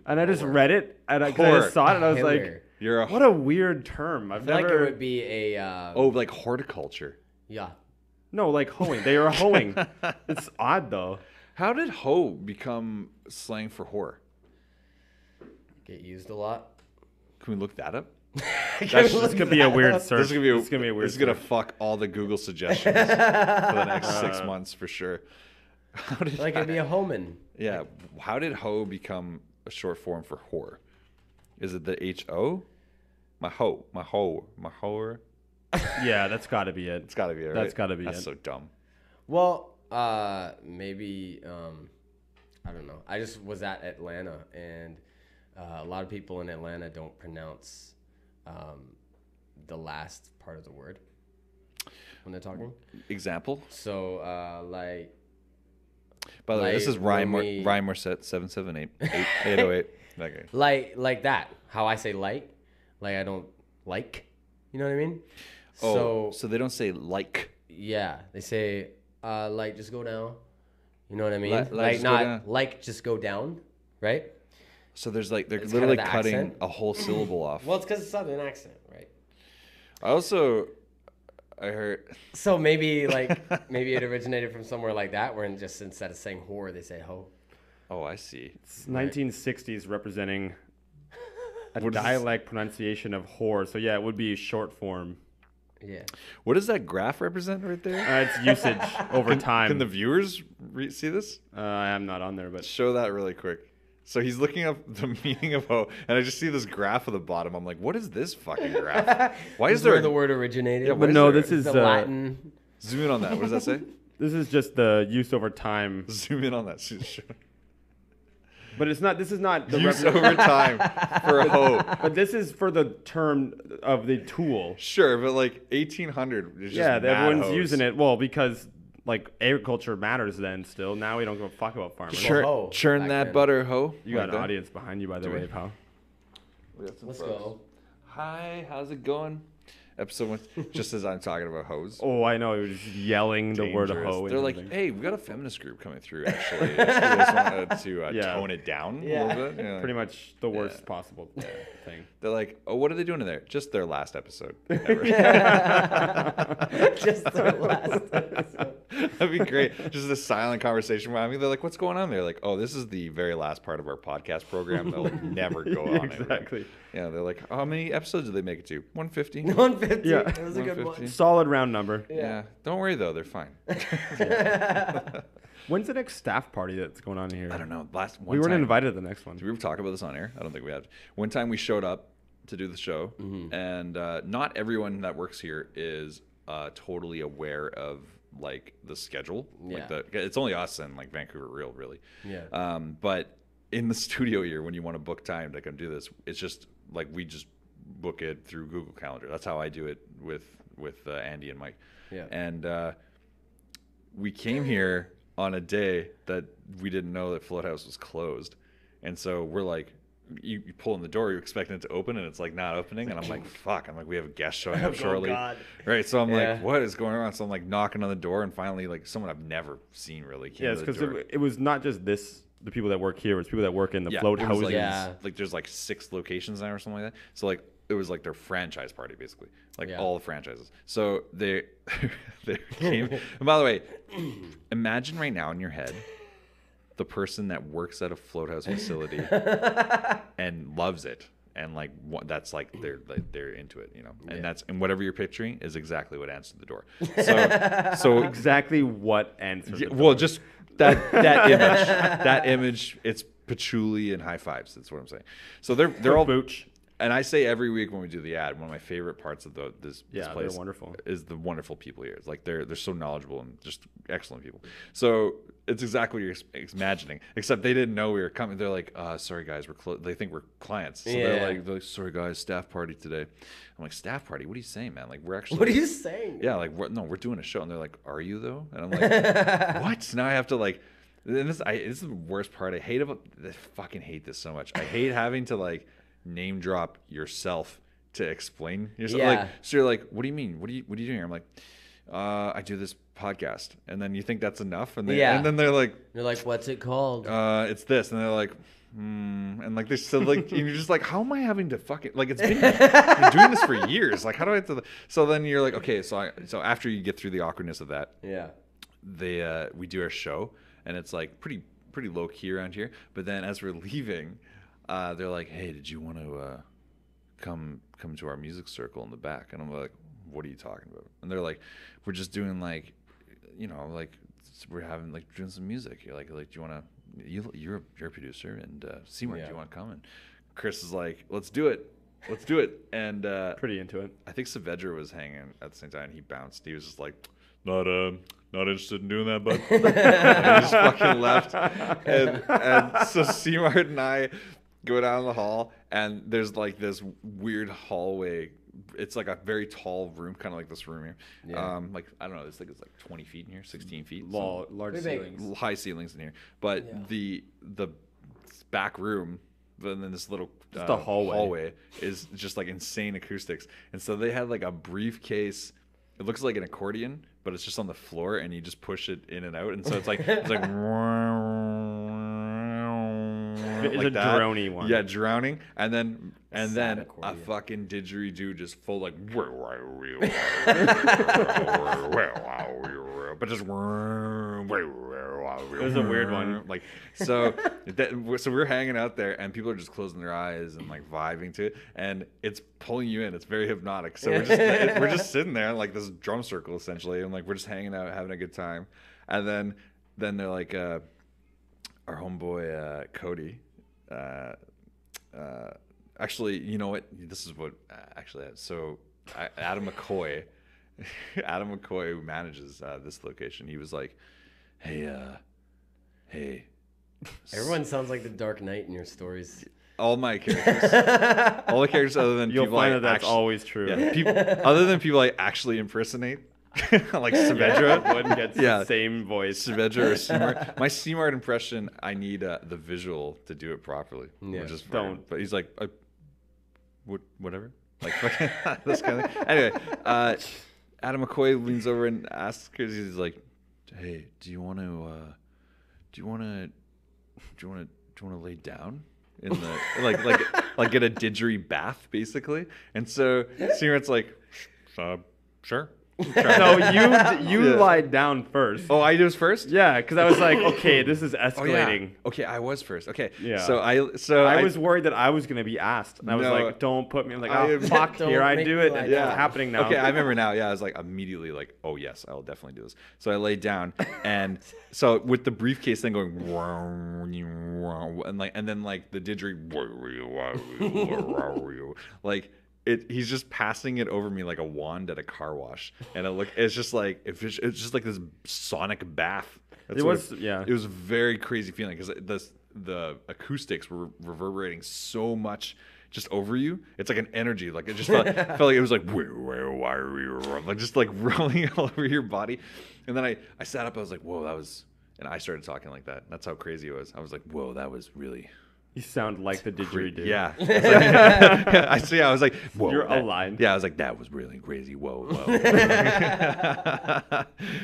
and I just read it, and I just saw it, and I was like, You're what a weird term. I feel like it would be a like horticulture. yeah. No, like hoeing. They are hoeing. It's odd though. How did hoe become slang for whore? Get used a lot. Can we look that up? This could be a weird search. This is gonna be a weird. This is gonna fuck all the Google suggestions for the next 6 months for sure. Like it'd be a homan. Yeah. How did hoe become a short form for whore? Is it the HO? My hoe, my whore. Yeah, that's got to be it. It's got to be it. Right? That's got to be That's it. so dumb. Well, maybe I don't know. I just was at Atlanta, and a lot of people in Atlanta don't pronounce the last part of the word when they're talking. Example. So like. By the way, this is Ryan Morrissette 778-808. That guy. Like that. How I say like I don't like. You know what I mean? Oh, so they don't say like. Yeah, they say like just go down. You know what I mean? Like not like just go down, right? So there's like they're It's literally kind of the cutting accent. a whole syllable off. Well, it's because it's Southern accent, right? I heard. So maybe it originated from somewhere like that, where just instead of saying whore, they say hoe. Oh, I see. It's 1960s representing a What is dialect pronunciation of whore. So yeah, it would be short form. Yeah. What does that graph represent right there? It's usage over time. Can the viewers see this? I'm not on there, but Show that really quick. So he's looking up the meaning of hoe, and I just see this graph at the bottom. I'm like, what is this fucking graph? Why is This there where the word originated? Yeah, but is no, there? this is the Latin. Zoom in on that. What does that say? this is just the use over time. Zoom in on that. But it's not. This is not the Use over time for a hoe. But this is for the term of the tool. Sure, but like 1800 is just mad everyone's hoes. using it. Well, because like agriculture matters then still. Now we don't give a fuck about farmers. Sure. hoe Churn back that then. butter, hoe. You got Like an that. audience behind you, by the Do we? way, pal. We got some Let's folks. go. Hi, how's it going? Episode 1, just as I'm talking about hoes. Oh, I know. He was just yelling the word Dangerous. hoe. They're and like, everything. hey, we got a feminist group coming through, actually. Do you guys want to Yeah. tone it down Yeah. a little bit? Yeah. Pretty much the worst Yeah. possible thing. They're like, oh, what are they doing in there? Just their last episode. ever. Just the last episode. That'd be great. Just a silent conversation behind me. They're like, what's going on? They're like, oh, this is the very last part of our podcast program. They'll never go on it. Exactly. Yeah, they're like, how many episodes did they make it to? 150? 150. Yeah. That was a good 150. one. Solid round number. Yeah. Don't worry, though. They're fine. When's the next staff party that's going on here? I don't know. We weren't invited to the next one. Did we ever talk about this on air? I don't think we have. One time we showed up to do the show, and not everyone that works here is totally aware of like the schedule. Yeah. Like it's only us and like Vancouver Real, really. Yeah. But in the studio here, when you want to book time to come do this, it's just like we just book it through Google Calendar. That's how I do it with Andy and Mike. Yeah. And we came here on a day that we didn't know that Float House was closed, and so we're like, you pull in the door, you're expecting it to open, and it's like not opening, and I'm like, fuck, I'm like, we have a guest showing up shortly. God. Right, so I'm Yeah. like, what is going on? So I'm like knocking on the door, and finally like someone I've never seen really came Yeah, to it's the because door. it was not just the people that work here. It's people that work in the float it was houses. like, Yeah. like there's like 6 locations now or something like that. So like it was like their franchise party basically, like Yeah. all the franchises. So they came. And by the way, imagine right now in your head the person that works at a float house facility and loves it and like that's like they're into it, you know, and whatever you're picturing is exactly what answered the door. So exactly what answered the door. well, just that image, it's patchouli and high fives. That's what I'm saying. So they're all booch. And I say every week when we do the ad, one of my favorite parts of this place they're wonderful. is the wonderful people here. It's like they're so knowledgeable and just excellent people. So it's exactly what you're imagining, except they didn't know we were coming. They're like, sorry guys, they think we're clients. So they're like, sorry guys, staff party today. I'm like, staff party? What are you saying, man? Like, we're actually. What are you saying? Yeah, like we're doing a show, and they're like, are you though? And I'm like, what? So now I have to like. And this is the worst part. I fucking hate this so much. I hate having to like name drop yourself to explain yourself. Yeah. Like, so you're like, what do you mean? What are you doing here? I'm like, I do this podcast. And then you think that's enough, and then they're like, what's it called? it's this, and they're like, and like they're still like, and you're just like, how am I having to fucking like? It's been doing this for years. Like, how do I have to? So then you're like, okay, so after you get through the awkwardness of that, we do our show, and it's like pretty low key around here. But then as we're leaving, they're like, hey, did you want to come to our music circle in the back? And I'm like, what are you talking about? And they're like, we're just doing like, you know, like we're having like doing some music. You're like, do you want to? You're a producer, and C-Mart, do you want to come? And Chris is like, let's do it. And pretty into it. I think Saavedra was hanging at the same time. And he bounced. He was just like, not interested in doing that, but and he just fucking left. And so C-Mart and I go down the hall, and there's like this weird hallway. It's like a very tall room, kind of like this room here. Yeah. Like, I don't know, this thing is like 20 feet in here, 16 feet. Large ceilings. High ceilings in here. But the back room, and then this little the hallway is just like insane acoustics. And so they had like a briefcase. It looks like an accordion, but it's just on the floor, and you just push it in and out. And so it's like it's like a drony one. Yeah, drowning. And then a fucking didgeridoo just full like but just it was a weird one. Like so we're hanging out there, and people are just closing their eyes and like vibing to it, and it's pulling you in. It's very hypnotic. So we're just sitting there like this drum circle essentially, and like we're just hanging out, having a good time. And then they're like our homeboy Cody. Actually, you know what? This is what so Adam McCoy, who manages this location, he was like, hey. Everyone sounds like the Dark Knight in your stories. All the characters other than you'll people find that that's always true. Yeah, other than people I actually impersonate. Like Saavedra wouldn't get the same voice. Saavedra or C-Mart. My C-Mart impression, I need the visual to do it properly. Yeah. Which is fine. But he's like, whatever. Like this kind of thing. Anyway, Adam McCoy leans over and asks, because he's like, hey, do you want to lay down in the like get a didgeridoo bath basically? And so C-Mart's like, sure. No, you lied down first. Oh, I was first? Yeah, because I was like, okay, this is escalating. Oh, yeah. Okay, I was first. Okay. Yeah. So I was worried that I was gonna be asked. And I was like, don't put me. I'm like, fuck, here I do it. It's happening now. Okay, I remember now. Yeah, I was like immediately like, oh yes, I'll definitely do this. So I laid down, and so with the briefcase thing going, and then like the didgeridoo, like. He's just passing it over me like a wand at a car wash, and it's just like this sonic bath. It was a very crazy feeling, because the acoustics were reverberating so much just over you. It's like an energy, like it just felt like it was like just like rolling all over your body. And then I sat up, I was like, whoa, that was, and I started talking like that. That's how crazy it was. I was like, whoa, that was really. You sound like the didgeridoo. Yeah. I see. I was like, whoa. You're aligned. Yeah, I was like, that was really crazy. Whoa.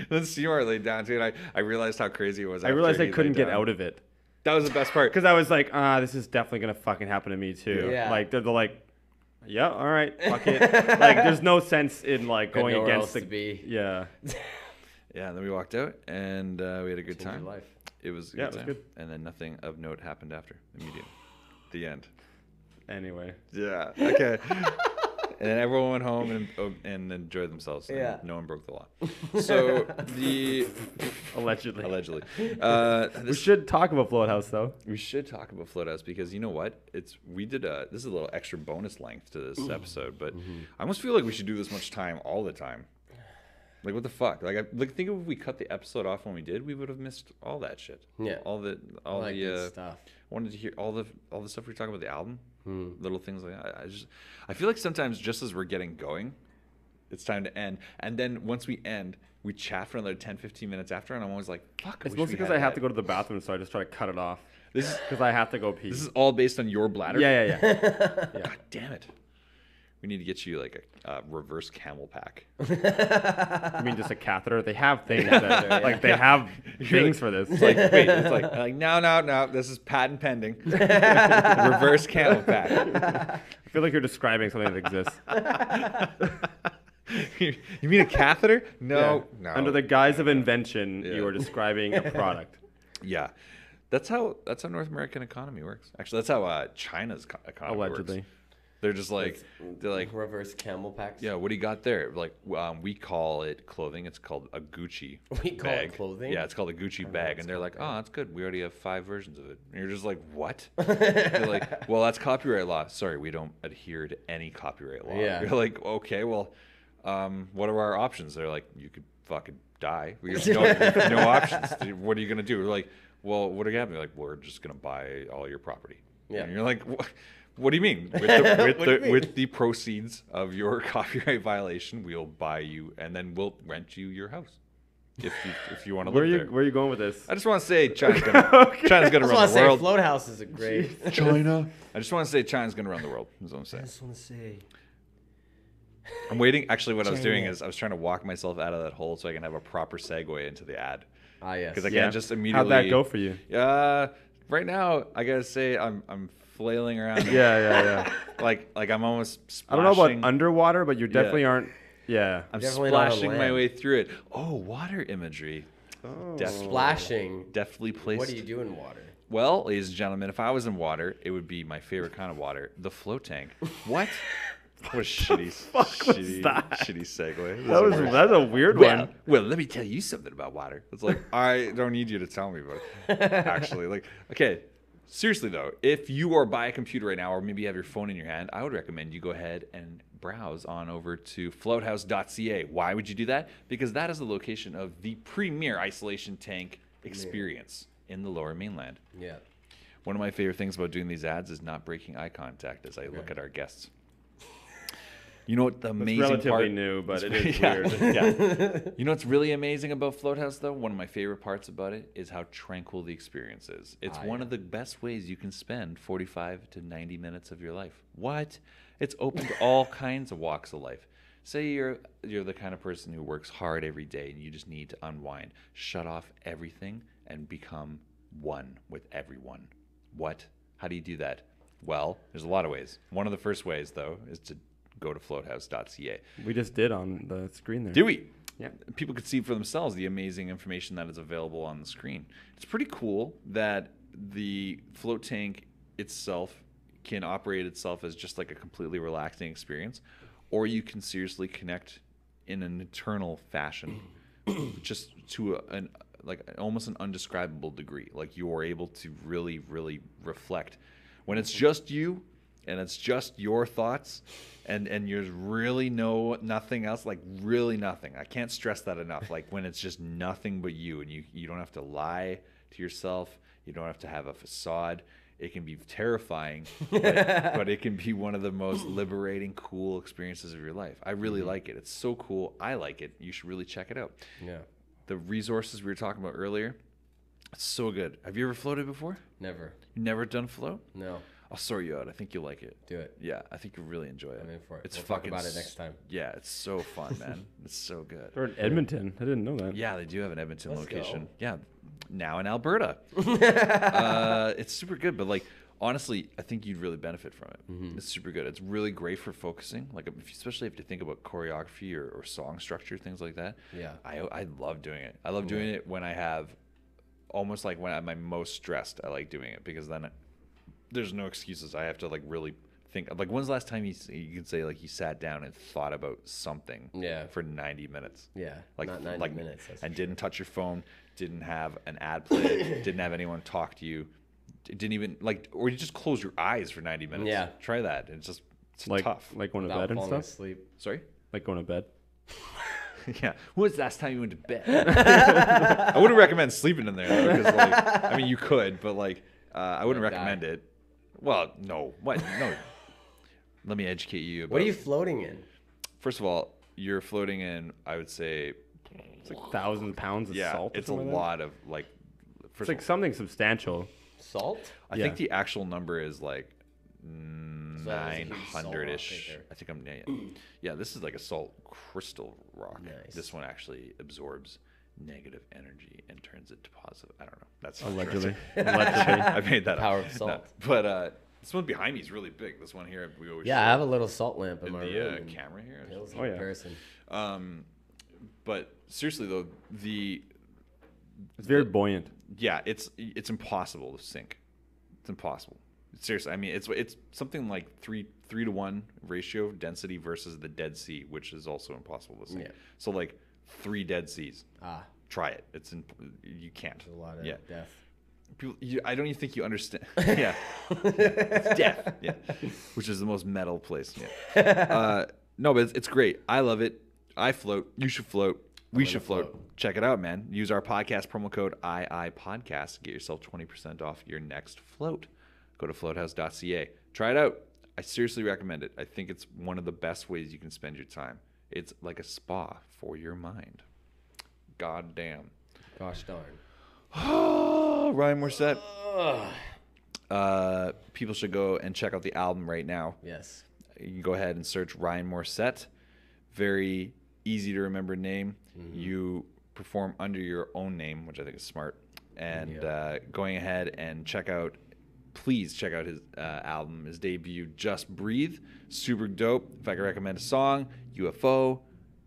Then C-Mart laid down too, and I realized how crazy it was. I realized I couldn't get out of it. That was the best part. Because I was like, this is definitely going to fucking happen to me too. Yeah. Like, they're like, yeah, all right, fuck it. Like, there's no sense in like going against the. Yeah. Yeah, and then we walked out, and we had a good time. Life. It was a good time. And then nothing of note happened after. Immediate. The end. Anyway. Yeah. Okay. And then everyone went home and enjoyed themselves. And Yeah. no one broke the law. So Allegedly. We should talk about Float House though. We should talk about Float House because you know what? This is a little extra bonus length to this episode, but I almost feel like we should do this much time all the time. Like what the fuck? Think of if we cut the episode off when we did, we would have missed all that shit. Yeah. All the stuff. I wanted to hear all the stuff we were talking about the album. Little things like that. I feel like sometimes just as we're getting going, it's time to end. And then once we end, we chat for another 10, 15 minutes after, and I'm always like, fuck. It's mostly because I have to go to the bathroom, so I just try to cut it off. This is because I have to go pee. This is all based on your bladder? Yeah. God damn it. We need to get you like a reverse camel pack. You mean just a catheter? They have things that they have things for this. It's like, wait, it's like no, this is patent pending. Reverse camel pack. I feel like you're describing something that exists. You mean a catheter? No. Under the guise of invention, you are describing a product. Yeah. That's how North American economy works. Actually, that's how China's economy Allegedly. works. They're just like reverse camel packs. Yeah, what do you got there? Like we call it clothing. It's called a Gucci We call bag. it clothing? Yeah, it's called a Gucci bag, and they're like, oh, that's good. We already have 5 versions of it. And you're just like, what? They're like, well, that's copyright law. Sorry, we don't adhere to any copyright law. Yeah. You're like, okay, well, what are our options? They're like, you could fucking die. We have no options. What are you gonna do? We're like, well, what are you having? Like, we're just gonna buy all your property. Yeah. And you're like, what do you mean? With the proceeds of your copyright violation, we'll buy you, and then we'll rent you your house if you want to live there. Where are you going with this? I just want to say China's gonna run the world. Float House is a great China. I just want to say China's gonna run the world. That's what I'm saying. I just want to say. I'm waiting. Actually, what I was doing is I was trying to walk myself out of that hole so I can have a proper segue into the ad. Ah, yes. Because I can't just immediately. How'd that go for you? Right now, I gotta say I'm flailing around. Yeah. Like I'm almost splashing. I don't know about underwater, but you definitely aren't. Yeah. I'm Definitely not on splashing my land. way through it. Oh, water imagery. Oh. Splashing. Deftly placed. What do you do in water? Well, ladies and gentlemen, if I was in water, it would be my favorite kind of water, the float tank. What? What a shitty segue. That's a weird one. Well, let me tell you something about water. It's like, I don't need you to tell me about it. Actually, like, okay, seriously though, if you are by a computer right now, or maybe you have your phone in your hand, I would recommend you go ahead and browse on over to floathouse.ca. Why would you do that? Because that is the location of the premier isolation tank experience in the Lower Mainland. Yeah. One of my favorite things about doing these ads is not breaking eye contact as I look at our guests. You know what the amazing relatively part? new, but it is weird. Yeah. You know what's really amazing about Float House, though? One of my favorite parts about it is how tranquil the experience is. It's one of the best ways you can spend 45 to 90 minutes of your life. What? It's open to all kinds of walks of life. Say you're the kind of person who works hard every day and you just need to unwind. Shut off everything and become one with everyone. What? How do you do that? Well, there's a lot of ways. One of the first ways, though, is to go to floathouse.ca. We just did on the screen there. Do we? Yeah. People could see for themselves the amazing information that is available on the screen. It's pretty cool that the float tank itself can operate itself as just like a completely relaxing experience, or you can seriously connect in an eternal fashion, just to almost an undescribable degree. Like you are able to really, really reflect when it's just you and it's just your thoughts, and there's really nothing else, like really nothing. I can't stress that enough. Like when it's just nothing but you, and you don't have to lie to yourself. You don't have to have a facade. It can be terrifying, but it can be one of the most liberating, cool experiences of your life. I really like it. It's so cool. I like it. You should really check it out. Yeah. The resources we were talking about earlier, it's so good. Have you ever floated before? Never. You never done float? No. I'll sort you out. I think you'll like it. Do it. Yeah, I think you'll really enjoy it. I'm in for it. It's We'll fucking talk about it next time. Yeah, it's so fun, man. It's so good. They're in Edmonton. I didn't know that. Yeah, they do have an Edmonton Let's location. go. Yeah, now in Alberta. It's super good, but like honestly, I think you'd really benefit from it. Mm-hmm. It's super good. It's really great for focusing, like especially if you think about choreography or song structure, things like that. Yeah. I love doing it. I love doing it when I have when I'm my most stressed. I like doing it because then there's no excuses. I have to like really think like when's the last time you could say like you sat down and thought about something for 90 minutes? Yeah, like not 90 minutes. And didn't touch your phone, didn't have an ad play, didn't have anyone talk to you, didn't even like, or you just close your eyes for 90 minutes. Yeah, try that. It's like, tough. Like going to without bed and falling stuff. asleep. Sorry, like going to bed. Yeah. When was the last time you went to bed? I wouldn't recommend sleeping in there though, because like, I mean, you could, but like, I wouldn't recommend it. Well, no. What? No. Let me educate you. What are you floating in? First of all, you're floating in, I would say, it's like 1,000 pounds of salt. It's a lot of like. It's like something substantial. Salt? I think the actual number is like 900-ish. I think I'm. Yeah, this is like a salt crystal rock. Nice. This one actually absorbs negative energy and turns it to positive. I don't know. That's Allegedly. I made that Power up. of salt. No, but this one behind me is really big. This one here, we always I have a little salt lamp in in my the room. camera here. Oh yeah. Person. But seriously though, it's very buoyant. Yeah, it's impossible to sink. It's impossible. Seriously, I mean, it's something like 3 to 1 ratio density versus the Dead Sea, which is also impossible to sink. Yeah. So like 3 Dead Seas. Try it. You can't. There's a lot of death. People, I don't even think you understand. Yeah, it's death. Yeah, which is the most metal place. Yeah. No, but it's great. I love it. I float. You should float. We should float. Check it out, man. Use our podcast promo code IIPodcast to get yourself 20% off your next float. Go to floathouse.ca. Try it out. I seriously recommend it. I think it's one of the best ways you can spend your time. It's like a spa for your mind. God damn. Gosh darn. Ryan Morrissette. People should go and check out the album right now. Yes. You can go ahead and search Ryan Morrissette. Very easy to remember name. Mm-hmm. You perform under your own name, which I think is smart. And going ahead and please check out his album, his debut, Just Breathe. Super dope. If I could recommend a song, UFO,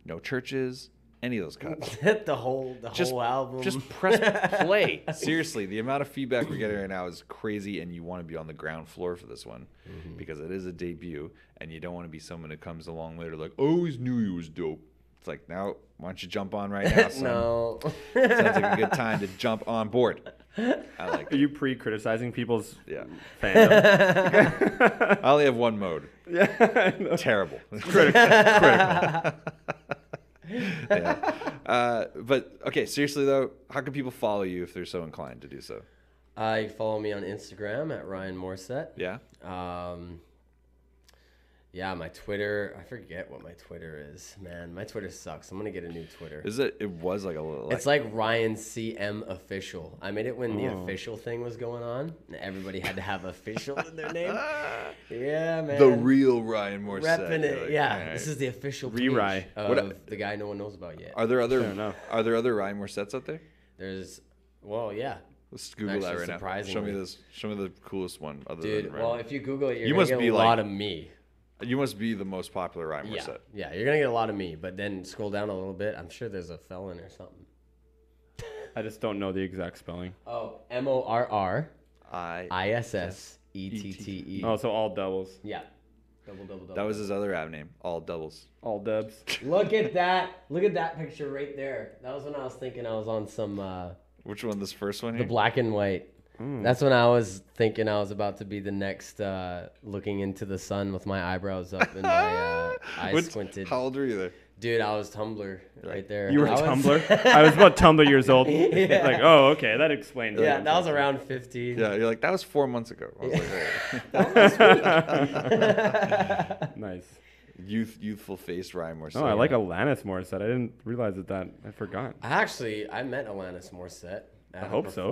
No Churches, any of those cuts. the whole album. Just press play. Seriously, the amount of feedback we're getting right now is crazy, and you want to be on the ground floor for this one because it is a debut, and you don't want to be someone who comes along later like, I always knew he was dope. It's like, now, why don't you jump on right now, son? No. Sounds like a good time to jump on board. I like Are you pre-criticizing people's fandom? I only have one mode. Yeah. Terrible. Critical. Yeah. But okay, seriously though, how can people follow you if they're so inclined to do so? You can follow me on Instagram at Ryan Morrissette. Yeah. Yeah, my Twitter. I forget what my Twitter is. Man, my Twitter sucks. I'm gonna get a new Twitter. Is it? It was like a little. It's like Ryan CM Official. I made it when the official thing was going on, and everybody had to have official in their name. Yeah, man. The real Ryan Morrissette. Repping it. Like, yeah, right. This is the official Re-Rye. page of the guy no one knows about yet. Are there other Ryan Morissettes out there? Yeah. Let's Google that right now. Show me the coolest one. Dude, than if you Google it, you're gonna get a lot of me. You must be the most popular Ryan Morrissette. Yeah, you're gonna get a lot of me, but then scroll down a little bit. I'm sure there's a felon or something. I just don't know the exact spelling. Oh, MORRISSETTE. Oh, so all doubles. Yeah. Double. That was his other app name. All doubles. All dubs. Look at that. Look at that picture right there. That was when I was thinking I was on some. Which one? This first one here? The black and white. That's when I was thinking I was about to be the next looking into the sun with my eyebrows up and my eyes squinted. How old were you there? Dude, I was Tumblr right there. You were Tumblr? I was about Tumblr years old. Yeah. Like, oh, okay, that explains it. Yeah, that was around 15. Yeah, you're like, that was 4 months ago. I was like, Nice. Youthful face Ryan Morrissette. Oh, I like Alanis Morissette. I didn't realize that. I forgot. I met Alanis Morissette. I hope so.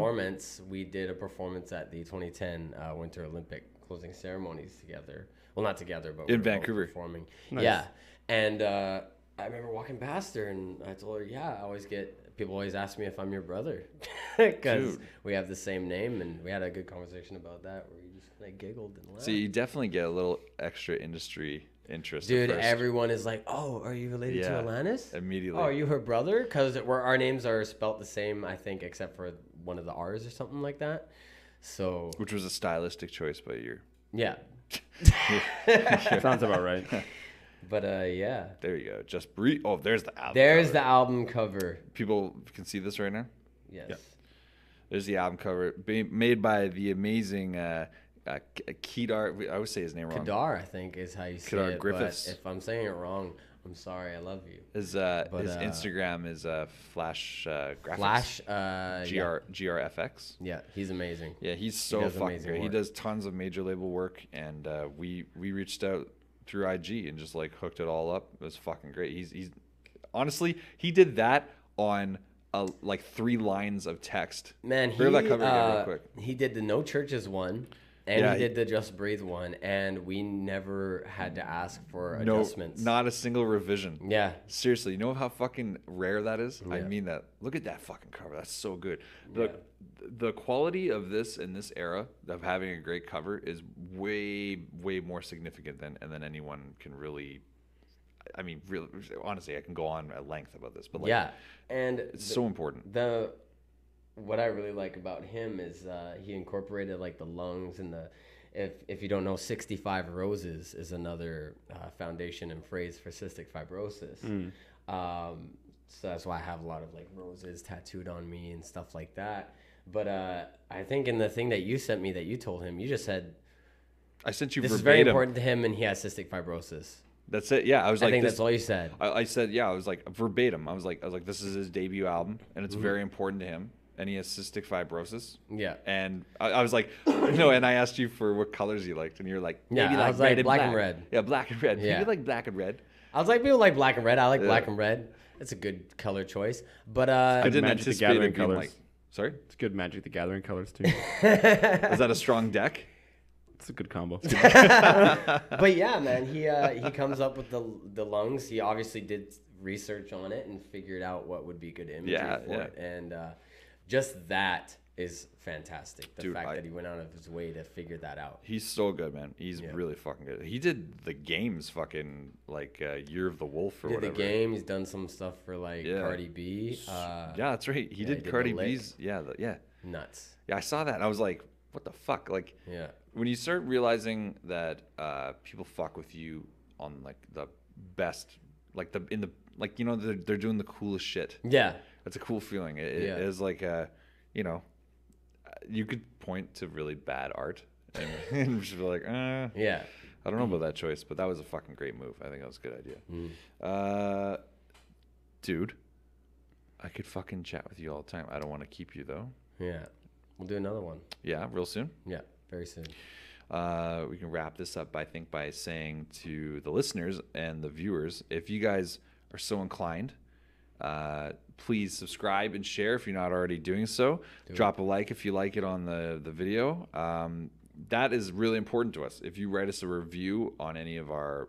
We did a performance at the 2010 Winter Olympic closing ceremonies together. Well, not together, but in Vancouver performing. Nice. Yeah, and I remember walking past her, and I told her, "Yeah, people always ask me if I'm your brother, because we have the same name." And we had a good conversation about that, where we just giggled and laughed. So you definitely get a little extra industry interest. Dude, everyone is like, "Oh, are you related to Alanis?" Immediately. Oh, are you her brother? Because our names are spelt the same, I think, except for one of the R's or something like that. So, which was a stylistic choice by you. Yeah, Sounds about right. But yeah. There you go. Just breathe. Oh, there's the album. There's cover. the album cover. People can see this right now. Yes. Yep. There's the album cover made by the amazing Kedar. I always say his name wrong. Kadar, I think, is how you say Kedar it. Griffiths. But if I'm saying it wrong, I'm sorry. I love you. His Instagram is Flash Graphics. Flash. GRFX. Yeah, he's amazing. Yeah, he's so does fucking amazing great. He work. does tons of major label work, and we reached out through IG and just like hooked it all up. It was fucking great. He's honestly, he did that on like 3 lines of text. Man, Hear that cover again real quick. he did the No Churches one, and Yeah, he did the Just Breathe one, and we never had to ask for No, adjustments. not a single revision. Yeah. Seriously, you know how fucking rare that is? I Yeah. mean that. Look at that fucking cover. That's so good. The quality of this in this era of having a great cover is way more significant than anyone can really. I mean, really, honestly, I can go on at length about this, but like, Yeah, and it's so important. What I really like about him is he incorporated like the lungs and the. If you don't know, 65 roses is another foundation and phrase for cystic fibrosis. So that's why I have a lot of like roses tattooed on me and stuff like that. But I think in the thing that you sent me that you told him, you just said I sent you this verbatim. is very important to him and he has cystic fibrosis. That's it. Yeah, I was I like, think this, that's all you said. I said, yeah, I was like verbatim. I was like, this is his debut album, and it's very important to him, and he has cystic fibrosis. Yeah. And I was like, no, and I asked you for what colors you liked, and you're like, Yeah, maybe I like was like red and black black. and red. Yeah, black and red. Yeah. Maybe like black and red. I was like, people like black and red. I like black and red. It's a good color choice. But I didn't Magic the anticipate Gathering it being colors. like. Sorry, It's good Magic the Gathering colors too. is that a strong deck? It's a good combo. but yeah, man, he comes up with the lungs. He obviously did research on it and figured out what would be good imagery for it. And just that is fantastic. The fact that he went out of his way to figure that out. He's so good, man. He's really fucking good. He did the games fucking like Year of the Wolf or Did whatever. the game. He's done some stuff for like Cardi B. Yeah, that's right. He did did Cardi the lick. B's. Yeah, yeah. Nuts. Yeah, I saw that and I was like, what the fuck? Like, Yeah. when you start realizing that people fuck with you on like the best, like they're doing the coolest shit. Yeah. That's a cool feeling. It is like you could point to really bad art and just be like, Yeah. I don't know about that choice, but that was a fucking great move. I think that was a good idea. Dude, I could fucking chat with you all the time. I don't want to keep you though. Yeah. We'll do another one. Yeah, real soon. Yeah. Very soon. We can wrap this up, I think, by saying to the listeners and the viewers, if you guys are so inclined, please subscribe and share if you're not already doing so. Drop a like if you like it on the video. That is really important to us. If you write us a review on any of our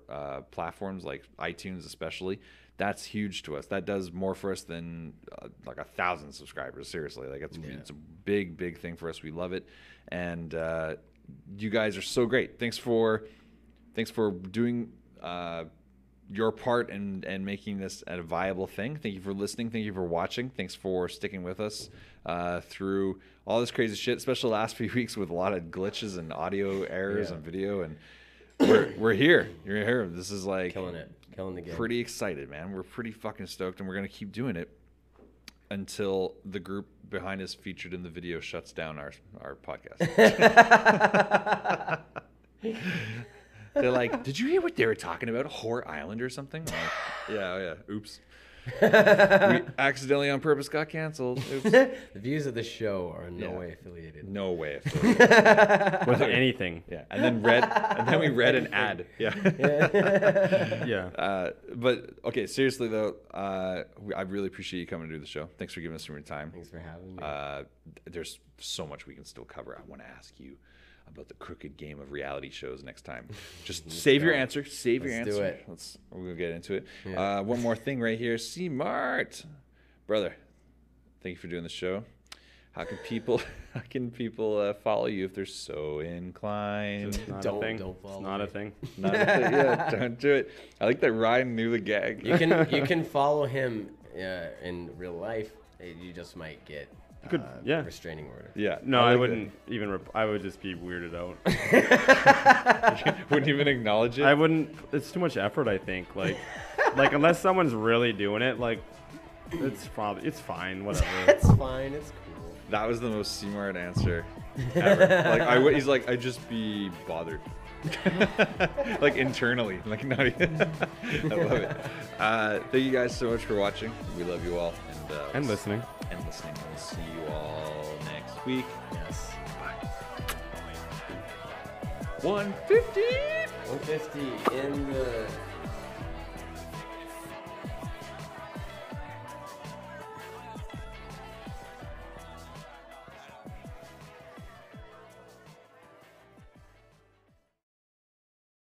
platforms, like iTunes especially, that's huge to us. That does more for us than like 1,000 subscribers. Seriously, like it's a big thing for us. We love it, and you guys are so great. Thanks for doing your part and making this a viable thing. Thank you for listening. Thank you for watching. Thanks for sticking with us through all this crazy shit, especially the last few weeks with a lot of glitches and audio errors and video. And we're here. You're here. This is like Killing it. Killing the game. pretty excited, man. We're pretty fucking stoked, and we're gonna keep doing it until the group behind us featured in the video shuts down our podcast. They're like, did you hear what they were talking about? Whore Island or something? I'm like, yeah. Oops. We accidentally on purpose got canceled. Oops. The views of the show are in no way affiliated. No way affiliated. With anything. Yeah. And then we read an ad. Yeah. Yeah. But okay, seriously though, I really appreciate you coming to do the show. Thanks for giving us some of your time. Thanks for having me. There's so much we can still cover. I want to ask you about the crooked game of reality shows next time. Just save your answer. Save your answer. Do it. We're gonna get into it. Yeah. One more thing right here. C-Mart, brother. Thank you for doing the show. How can people follow you if they're so inclined? Not Don't- a thing. don't follow It's not a me. thing. Not a thing. Yeah, don't do it. I like that Ryan knew the gag. You can follow him in real life. You just might get You could, yeah. restraining order. Yeah. No, I like wouldn't even. I would just be weirded out. Wouldn't even acknowledge it. I wouldn't. It's too much effort. I think. Like unless someone's really doing it, like it's fine. Whatever. It's fine. It's cool. That was the most C-Mart answer ever. Like he's like, I'd just be bothered. Like internally, like not even. I love it. Thank you guys so much for watching. We love you all And listening. We'll see you all next week. Yes. Bye. 150. 150 in the